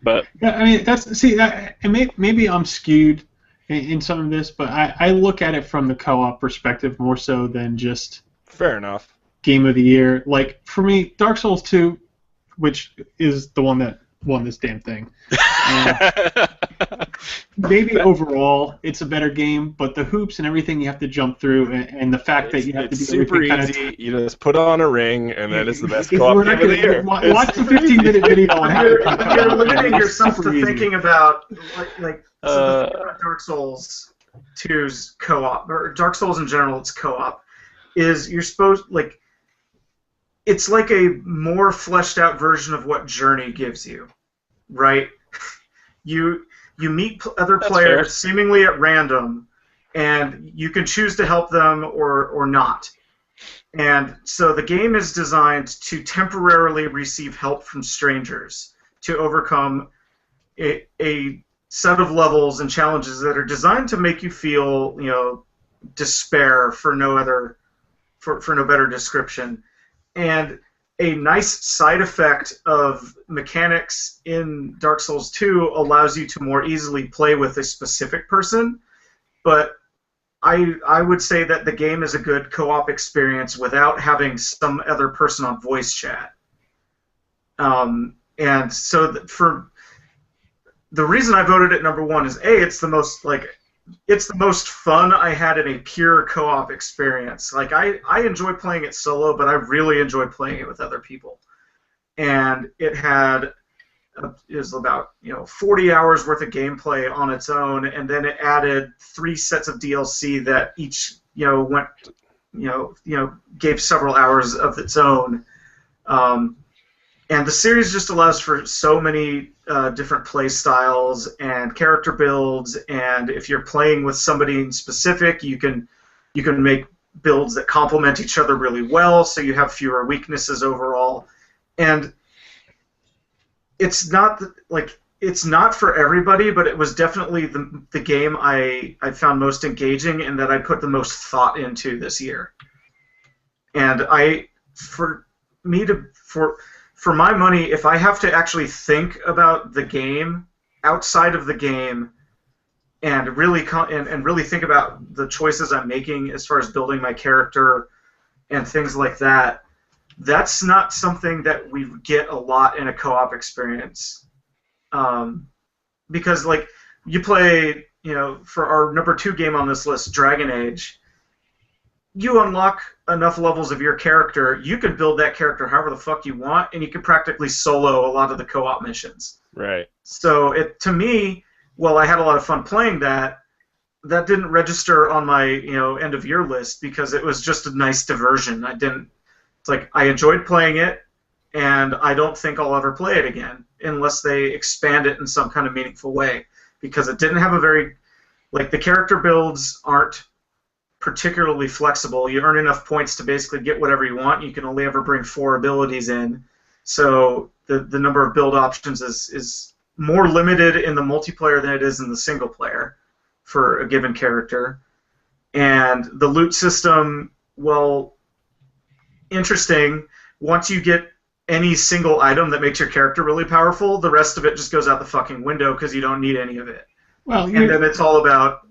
But yeah, I mean, maybe I'm skewed in some of this, but I look at it from the co-op perspective more so than just. Fair enough. game of the year. Like, for me, Dark Souls 2, which is the one that won this damn thing. Maybe overall it's a better game, but the hoops and everything you have to jump through, and the fact that you have to do super easy. You just put on a ring, and then it's the best co-op game of the year. Watch the 15-minute video on how you're limiting yourself to thinking about so the thing about Dark Souls 2's co-op, or Dark Souls in general, it's co-op, is you're supposed it's like a more fleshed out version of what Journey gives you, right? You meet other players seemingly at random, and you can choose to help them or not. And so the game is designed to temporarily receive help from strangers to overcome a set of levels and challenges that are designed to make you feel, despair for no better description. And a nice side effect of mechanics in Dark Souls 2 allows you to more easily play with a specific person, but I would say that the game is a good co-op experience without having some other person on voice chat. And so for the reason I voted it number one is it's the most fun I had in a pure co-op experience. Like I enjoy playing it solo, but I really enjoy playing it with other people. And it was about 40 hours worth of gameplay on its own, and then it added 3 sets of DLC that each gave several hours of its own. And the series just allows for so many different play styles and character builds, and if you're playing with somebody in specific, you can make builds that complement each other really well, so you have fewer weaknesses overall. And it's not for everybody, but it was definitely the game I found most engaging and that I put the most thought into this year. And for my money, if I have to actually think about the game outside of the game and really think about the choices I'm making as far as building my character and things like that, that's not something that we get a lot in a co-op experience. Because you play, for our number 2 game on this list, Dragon Age, you unlock enough levels of your character, you can build that character however the fuck you want, and you can practically solo a lot of the co-op missions. Right. So to me, while I had a lot of fun playing that didn't register on my end of year list because it was just a nice diversion. I enjoyed playing it, and I don't think I'll ever play it again unless they expand it in some kind of meaningful way, because it didn't have the character builds aren't particularly flexible. You earn enough points to basically get whatever you want. You can only ever bring 4 abilities in, so the number of build options is more limited in the multiplayer than it is in the single player for a given character. And the loot system, well, interesting. Once you get any single item that makes your character really powerful, the rest of it just goes out the fucking window because you don't need any of it. Well, and then it's all about,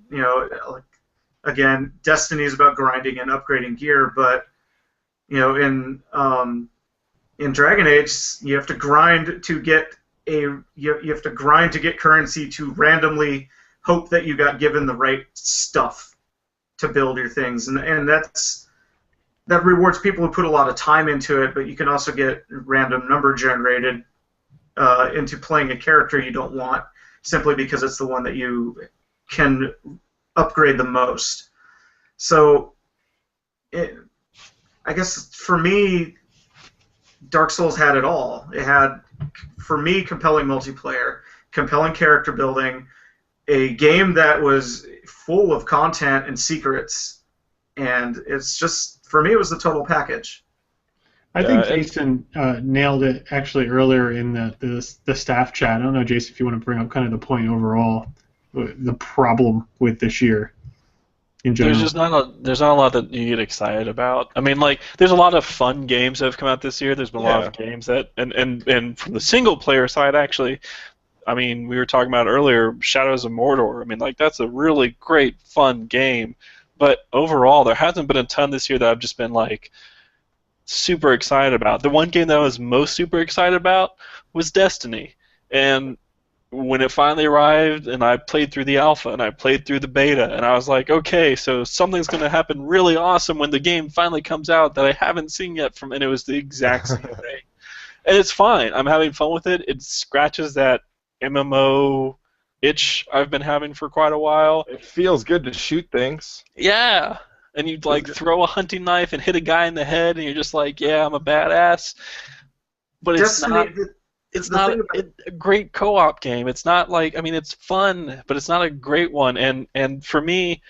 again, Destiny is about grinding and upgrading gear, but in Dragon Age, you have to grind to get currency to randomly hope that you got given the right stuff to build your things, and that rewards people who put a lot of time into it, but you can also get random number generated into playing a character you don't want simply because it's the one that you can upgrade the most. So I guess for me, Dark Souls had it all. It had, for me, compelling multiplayer, compelling character building, a game that was full of content and secrets, and it's just, for me, it was the total package. I think Jason nailed it actually earlier in the staff chat. I don't know, Jason, if you want to bring up kind of the point overall, the problem with this year in general. There's not a lot that you get excited about. I mean, there's a lot of fun games that have come out this year. There's been a lot of games that, and from the single player side, actually, I mean, we were talking about earlier, Shadows of Mordor. I mean, that's a really great, fun game. But overall, there hasn't been a ton this year that I've just been super excited about. The one game that I was most super excited about was Destiny. And when it finally arrived and I played through the alpha and I played through the beta and I was like, okay, so something's going to happen really awesome when the game finally comes out that I haven't seen yet from, and it was the exact same thing. And it's fine. I'm having fun with it. It scratches that MMO itch I've been having for quite a while. It feels good to shoot things. Yeah. And you like throw a hunting knife and hit a guy in the head and you're just like, yeah, I'm a badass. But it's not a great co-op game. It's not like, I mean, it's fun, but it's not a great one. And for me,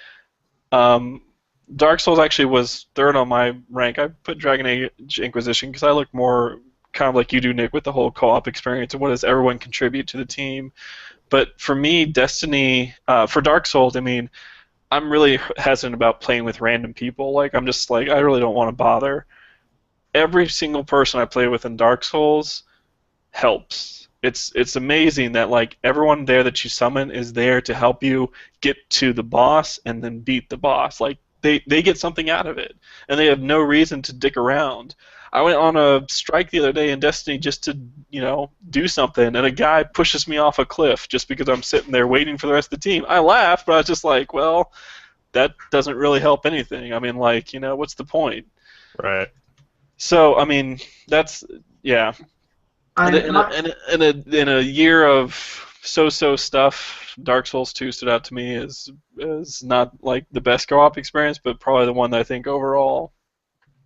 Dark Souls actually was third on my rank. I put Dragon Age Inquisition because I look more kind of like you do, Nick, with the whole co-op experience and what does everyone contribute to the team. But for me, Destiny, for Dark Souls, I mean, I'm really hesitant about playing with random people. Like, I'm just like, I really don't want to bother. Every single person I play with in Dark Souls helps. It's amazing that like everyone there that you summon is there to help you get to the boss and then beat the boss. Like they get something out of it, and they have no reason to dick around. I went on a strike the other day in Destiny just to, do something, and a guy pushes me off a cliff just because I'm sitting there waiting for the rest of the team. I laughed, but I was just like, well, that doesn't really help anything. I mean, like, what's the point? Right. So, I mean, that's, yeah. In a year of so-so stuff, Dark Souls 2 stood out to me as not like the best co-op experience, but probably the one that I think overall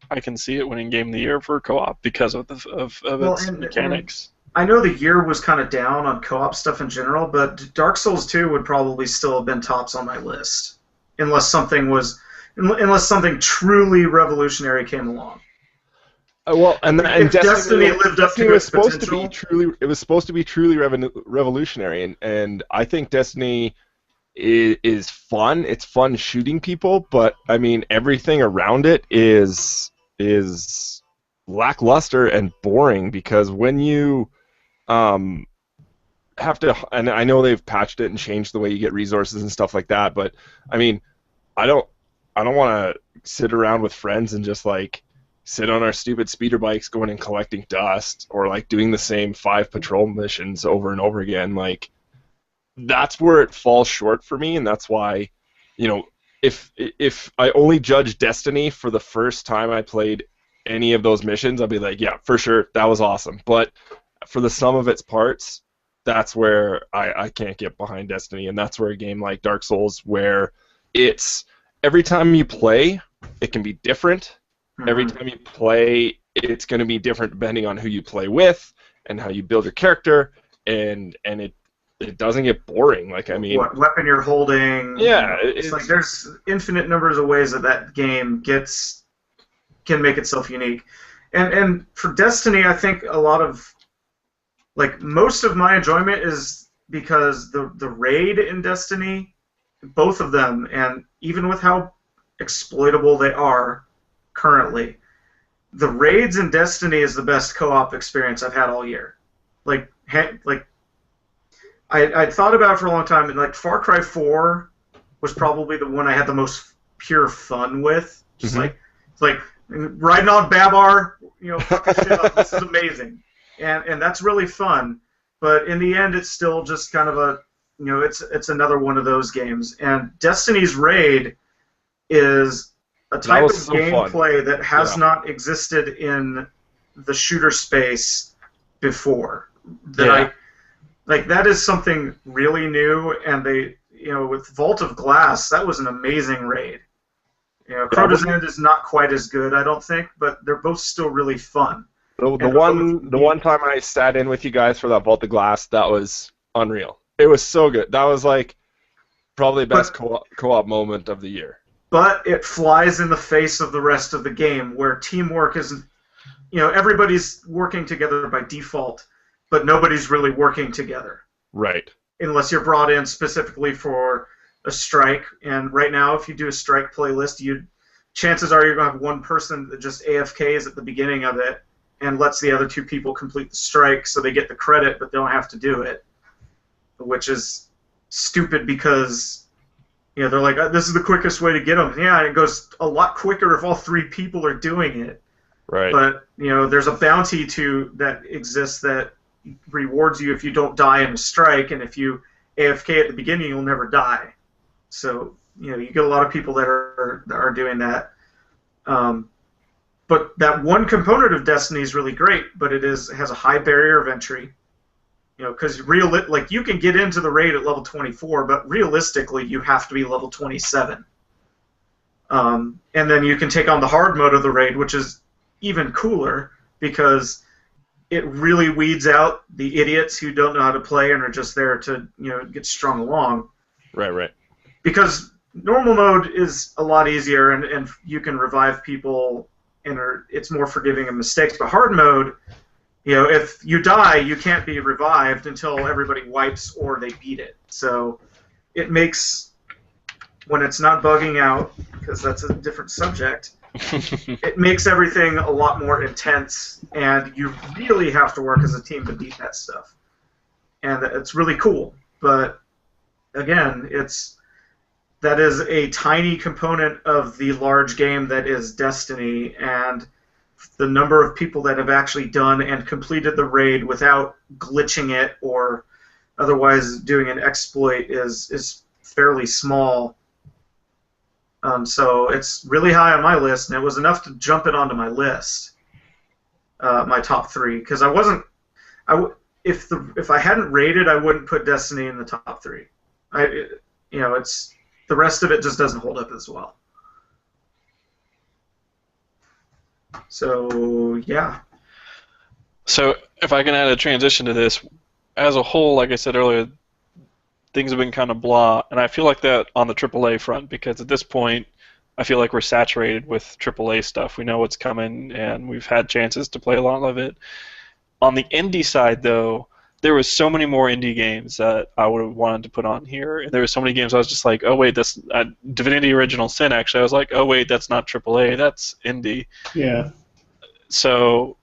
I can see it winning Game of the Year for co-op because of its mechanics. I know the year was kind of down on co-op stuff in general, but Dark Souls 2 would probably still have been tops on my list, unless something truly revolutionary came along. Well, and Destiny lived up to its potential. It was supposed to be truly revolutionary, and I think Destiny is fun. It's fun shooting people, but I mean everything around it is lackluster and boring because when you have to, and I know they've patched it and changed the way you get resources and stuff like that, but I mean I don't want to sit around with friends and just like sit on our stupid speeder bikes going and collecting dust or like doing the same 5 patrol missions over and over again. Like that's where it falls short for me, and that's why, if I only judge Destiny for the first time I played any of those missions, I'd be like, yeah, for sure, that was awesome. But for the sum of its parts, that's where I can't get behind Destiny, and that's where a game like Dark Souls, where it's every time you play, it can be different. Every time you play, it's going to be different depending on who you play with and how you build your character, and it doesn't get boring. Like, I mean, what weapon you're holding? Yeah, it's like there's infinite numbers of ways that game can make itself unique. And for Destiny, I think a lot of most of my enjoyment is because the raid in Destiny, both of them, and even with how exploitable they are currently, the raids in Destiny is the best co-op experience I've had all year. I thought about it for a long time, and Far Cry 4 was probably the one I had the most pure fun with. Just like riding on Babar, fuck this shit up. This is amazing, and that's really fun. But in the end, it's still just kind of a, it's another one of those games. And Destiny's raid is a type of gameplay that has not existed in the shooter space before. That is something really new, and they, with Vault of Glass, that was an amazing raid. Crota's End is not quite as good, I don't think, but they're both still really fun. The one time I sat in with you guys for that Vault of Glass, that was unreal. It was so good. That was probably the best co-op moment of the year. But it flies in the face of the rest of the game, where teamwork isn't, everybody's working together by default, but nobody's really working together. Right. Unless you're brought in specifically for a strike. And right now, if you do a strike playlist, chances are you're going to have one person that just AFKs at the beginning of it and lets the other 2 people complete the strike so they get the credit, but they don't have to do it, which is stupid because they're like, this is the quickest way to get them. Yeah, and it goes a lot quicker if all 3 people are doing it. Right. But there's a bounty that exists that rewards you if you don't die in a strike, and if you AFK at the beginning, you'll never die. So you get a lot of people that are doing that. But that one component of Destiny is really great, but it has a high barrier of entry. Because you can get into the raid at level 24, but realistically, you have to be level 27. And then you can take on the hard mode of the raid, which is even cooler because it really weeds out the idiots who don't know how to play and are just there to get strung along. Right. Because normal mode is a lot easier, and you can revive people, and it's more forgiving of mistakes. But hard mode, if you die, you can't be revived until everybody wipes or they beat it. So it makes, when it's not bugging out, because that's a different subject, it makes everything a lot more intense, and you really have to work as a team to beat that stuff. And it's really cool. But again, that is a tiny component of the large game that is Destiny, and the number of people that have actually done and completed the raid without glitching it or otherwise doing an exploit is fairly small. So it's really high on my list, and it was enough to jump it onto my list, my top 3, because if I hadn't rated, I wouldn't put Destiny in the top 3. It's the rest of it just doesn't hold up as well. So, yeah. So, if I can add a transition to this, as a whole, like I said earlier, things have been kind of blah, and I feel like that on the AAA front, because at this point, I feel like we're saturated with AAA stuff. We know what's coming, and we've had chances to play a lot of it. On the indie side, though, there was so many more indie games that I would have wanted to put on here, and there were so many games I was just like, oh wait, that's Divinity Original Sin. Actually, I was like, oh wait, that's not AAA, that's indie. Yeah. So,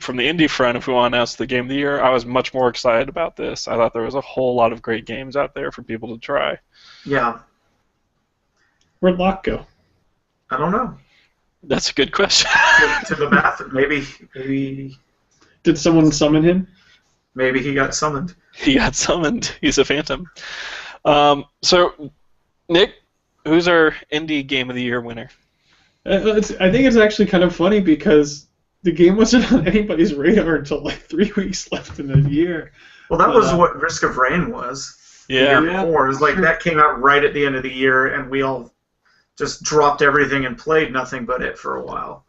from the indie front, if we want to announce the game of the year, I was much more excited about this. I thought there was a whole lot of great games out there for people to try. Yeah. Where'd Locke go? I don't know. That's a good question. to the bathroom, maybe. Did someone summon him? Maybe he got summoned. He got summoned. He's a phantom. So, Nick, who's our indie game of the year winner? I think it's actually kind of funny because the game wasn't on anybody's radar until like 3 weeks left in the year. Well, that was what Risk of Rain was. Yeah. The year before. It was like that came out right at the end of the year, and we all just dropped everything and played nothing but it for a while.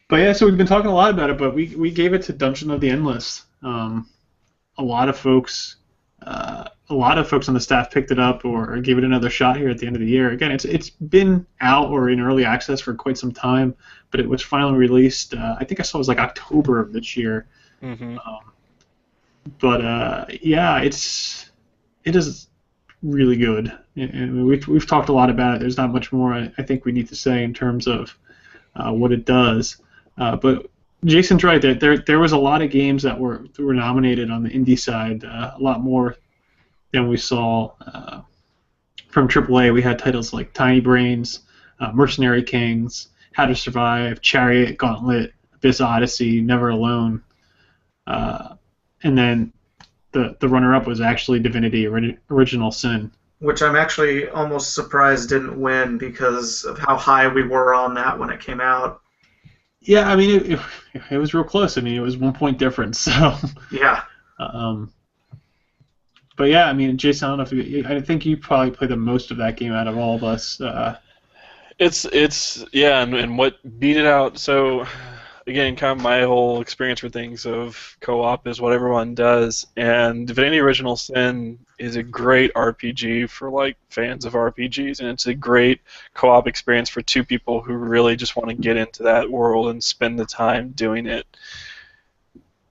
But yeah, so we've been talking a lot about it, but we gave it to Dungeon of the Endless. A lot of folks on the staff picked it up or gave it another shot here at the end of the year. Again, it's been out or in early access for quite some time, but it was finally released. I think I saw it was like October of this year. Mm-hmm. Yeah, it is really good. And we've talked a lot about it. There's not much more I think we need to say in terms of what it does. But Jason's right. There was a lot of games that were nominated on the indie side, a lot more than we saw from AAA. We had titles like Tiny Brains, Mercenary Kings, How to Survive, Chariot, Gauntlet, Abyss Odyssey, Never Alone, and then the runner-up was actually Divinity Original Sin. Which I'm actually almost surprised didn't win because of how high we were on that when it came out. Yeah, I mean, it was real close. I mean, it was 1 point difference. So yeah. But yeah, I mean, Jason, I don't know if I think you probably played the most of that game out of all of us. It's yeah, and what beat it out. So again, kind of my whole experience with things of co-op is what everyone does, and Divinity Original Sin is a great RPG for like fans of RPGs, and it's a great co-op experience for two people who really just want to get into that world and spend the time doing it.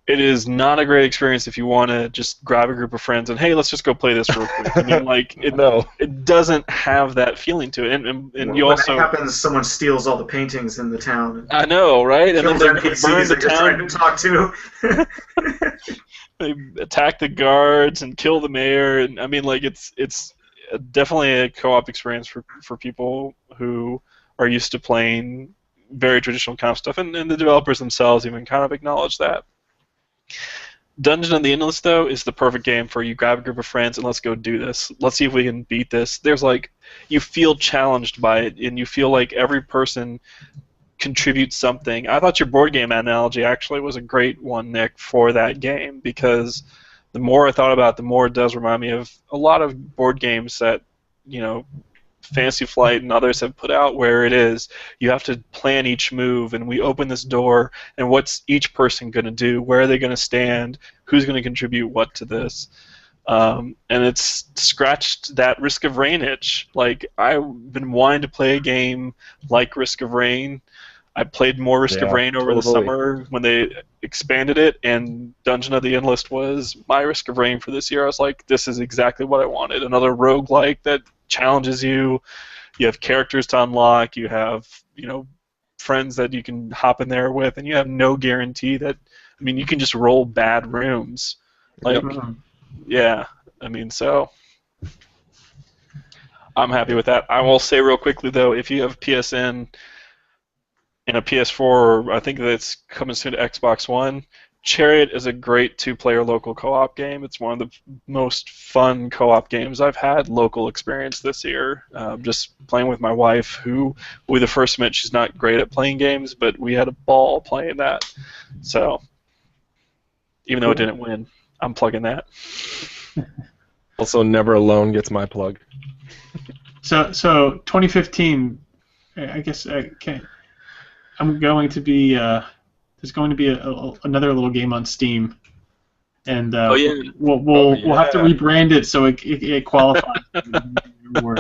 It is not a great experience if you want to just grab a group of friends and, hey, let's just go play this real quick. I mean, like, it doesn't have that feeling to it. And you also... When that happens, someone steals all the paintings in the town. I know, right? And then they burn the town. Trying to talk to. They attack the guards and kill the mayor. And I mean, like, it's definitely a co-op experience for people who are used to playing very traditional kind of stuff, and the developers themselves even kind of acknowledge that. Dungeon of the Endless, though, is the perfect game for you grab a group of friends and let's go do this. Let's see if we can beat this. There's like, you feel challenged by it, and you feel like every person contributes something. I thought your board game analogy actually was a great one, Nick, for that game, because the more I thought about it, the more it does remind me of a lot of board games that, you know, Fantasy Flight and others have put out, where it is you have to plan each move, and we open this door, and what's each person going to do? Where are they going to stand? Who's going to contribute what to this? And it's scratched that Risk of Rain itch. Like, I've been wanting to play a game like Risk of Rain. I played more Risk of Rain over the summer when they expanded it, and Dungeon of the Endless was my Risk of Rain for this year. I was like, this is exactly what I wanted. Another roguelike that challenges you. You have characters to unlock. You have, you know, friends that you can hop in there with, and you have no guarantee that, I mean, you can just roll bad rooms. Like, yeah, I mean, so I'm happy with that. I will say real quickly, though, if you have PSN and a PS4, or I think that's coming soon to Xbox One, Chariot is a great two-player local co-op game. It's one of the most fun co-op games I've had local experience this year. Just playing with my wife, who we the first met, she's not great at playing games, but we had a ball playing that. So, even though it didn't win, I'm plugging that. Also, Never Alone gets my plug. So 2015, I guess I'm going to be. There's going to be another little game on Steam, and we'll have to rebrand it so it qualifies for,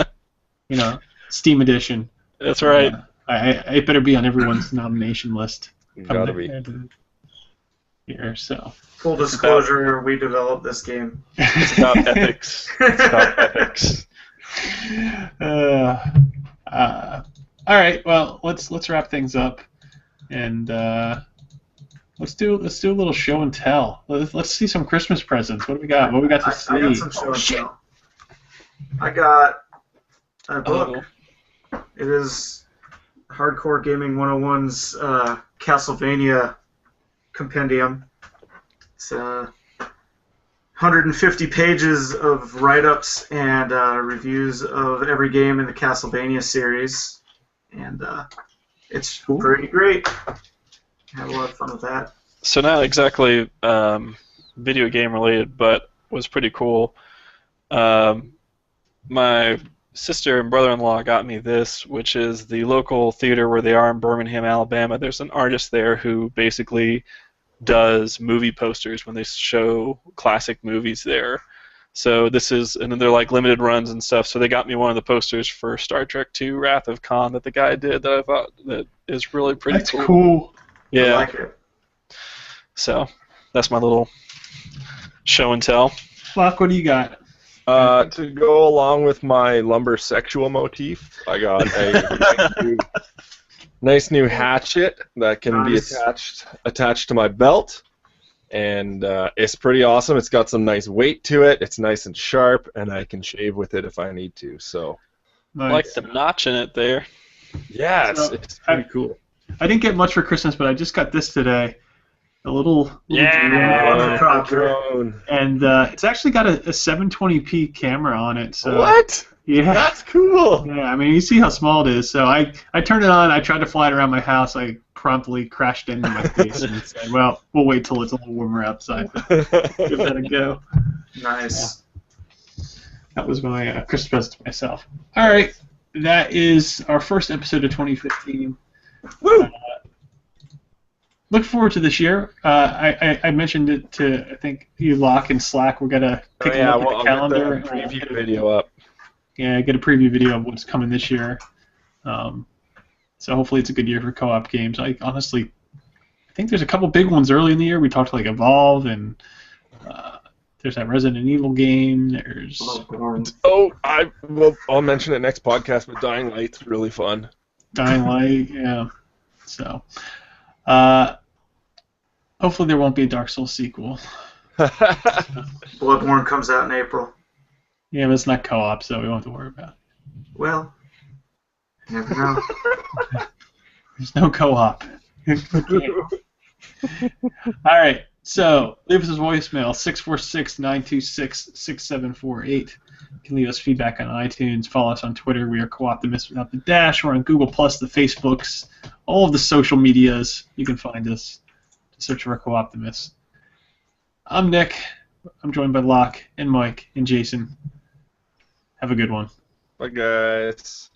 you know, Steam Edition. That's right. It better be on everyone's nomination list. Gotta be. Here, so. Full disclosure, we developed this game. It's about ethics. It's about ethics. All right. Well, let's wrap things up, and let's do a little show and tell. Let's see some Christmas presents. What do we got? What do we got to see? I got some show and tell. I got a book. It is Hardcore Gaming 101's Castlevania compendium. It's 150 pages of write-ups and reviews of every game in the Castlevania series, and it's pretty great. I had a lot of fun with that. So not exactly video game related, but was pretty cool. My sister and brother-in-law got me this, which is the local theater where they are in Birmingham, Alabama. There's an artist there who basically does movie posters when they show classic movies there. So this is, and then they're like limited runs and stuff. So they got me one of the posters for Star Trek II: Wrath of Khan that the guy did that I thought that is really pretty cool. That's cool. Yeah. I like it. So that's my little show and tell. Fuck, what do you got? To go along with my lumber sexual motif, I got a nice new hatchet that can be attached to my belt, and it's pretty awesome. It's got some nice weight to it. It's nice and sharp, and I can shave with it if I need to. So, nice. I like the notch in it there. Yeah, it's pretty cool. I didn't get much for Christmas, but I just got this today. A little drone. And it's actually got a 720p camera on it. So what? Yeah. That's cool. Yeah, I mean, you see how small it is. So I turned it on. I tried to fly it around my house. I promptly crashed into my face and said, well, we'll wait till it's a little warmer outside. Give that a go. Nice. Yeah. That was my Christmas present to myself. All right. That is our first episode of 2015. Woo! Look forward to this year. I mentioned it to, I think, you, Locke, and Slack. We're going to take a look at the calendar. Get the preview video up. Yeah, get a preview video of what's coming this year. So hopefully it's a good year for co-op games. I think there's a couple big ones early in the year. We talked like Evolve, and there's that Resident Evil game. There's I'll mention it next podcast, but Dying Light's really fun. Dying Light, yeah. So hopefully there won't be a Dark Souls sequel. Bloodborne comes out in April. Yeah, but it's not co-op, so we won't have to worry about it. Well, you never know. There's no co-op. Okay. All right. So leave us a voicemail 646-926-6748. You can leave us feedback on iTunes. Follow us on Twitter. We are Co-Optimus without the dash. We're on Google Plus, the Facebooks, all of the social medias. You can find us. Search for Co-Optimus. I'm Nick. I'm joined by Locke and Mike and Jason. Have a good one. Bye, guys.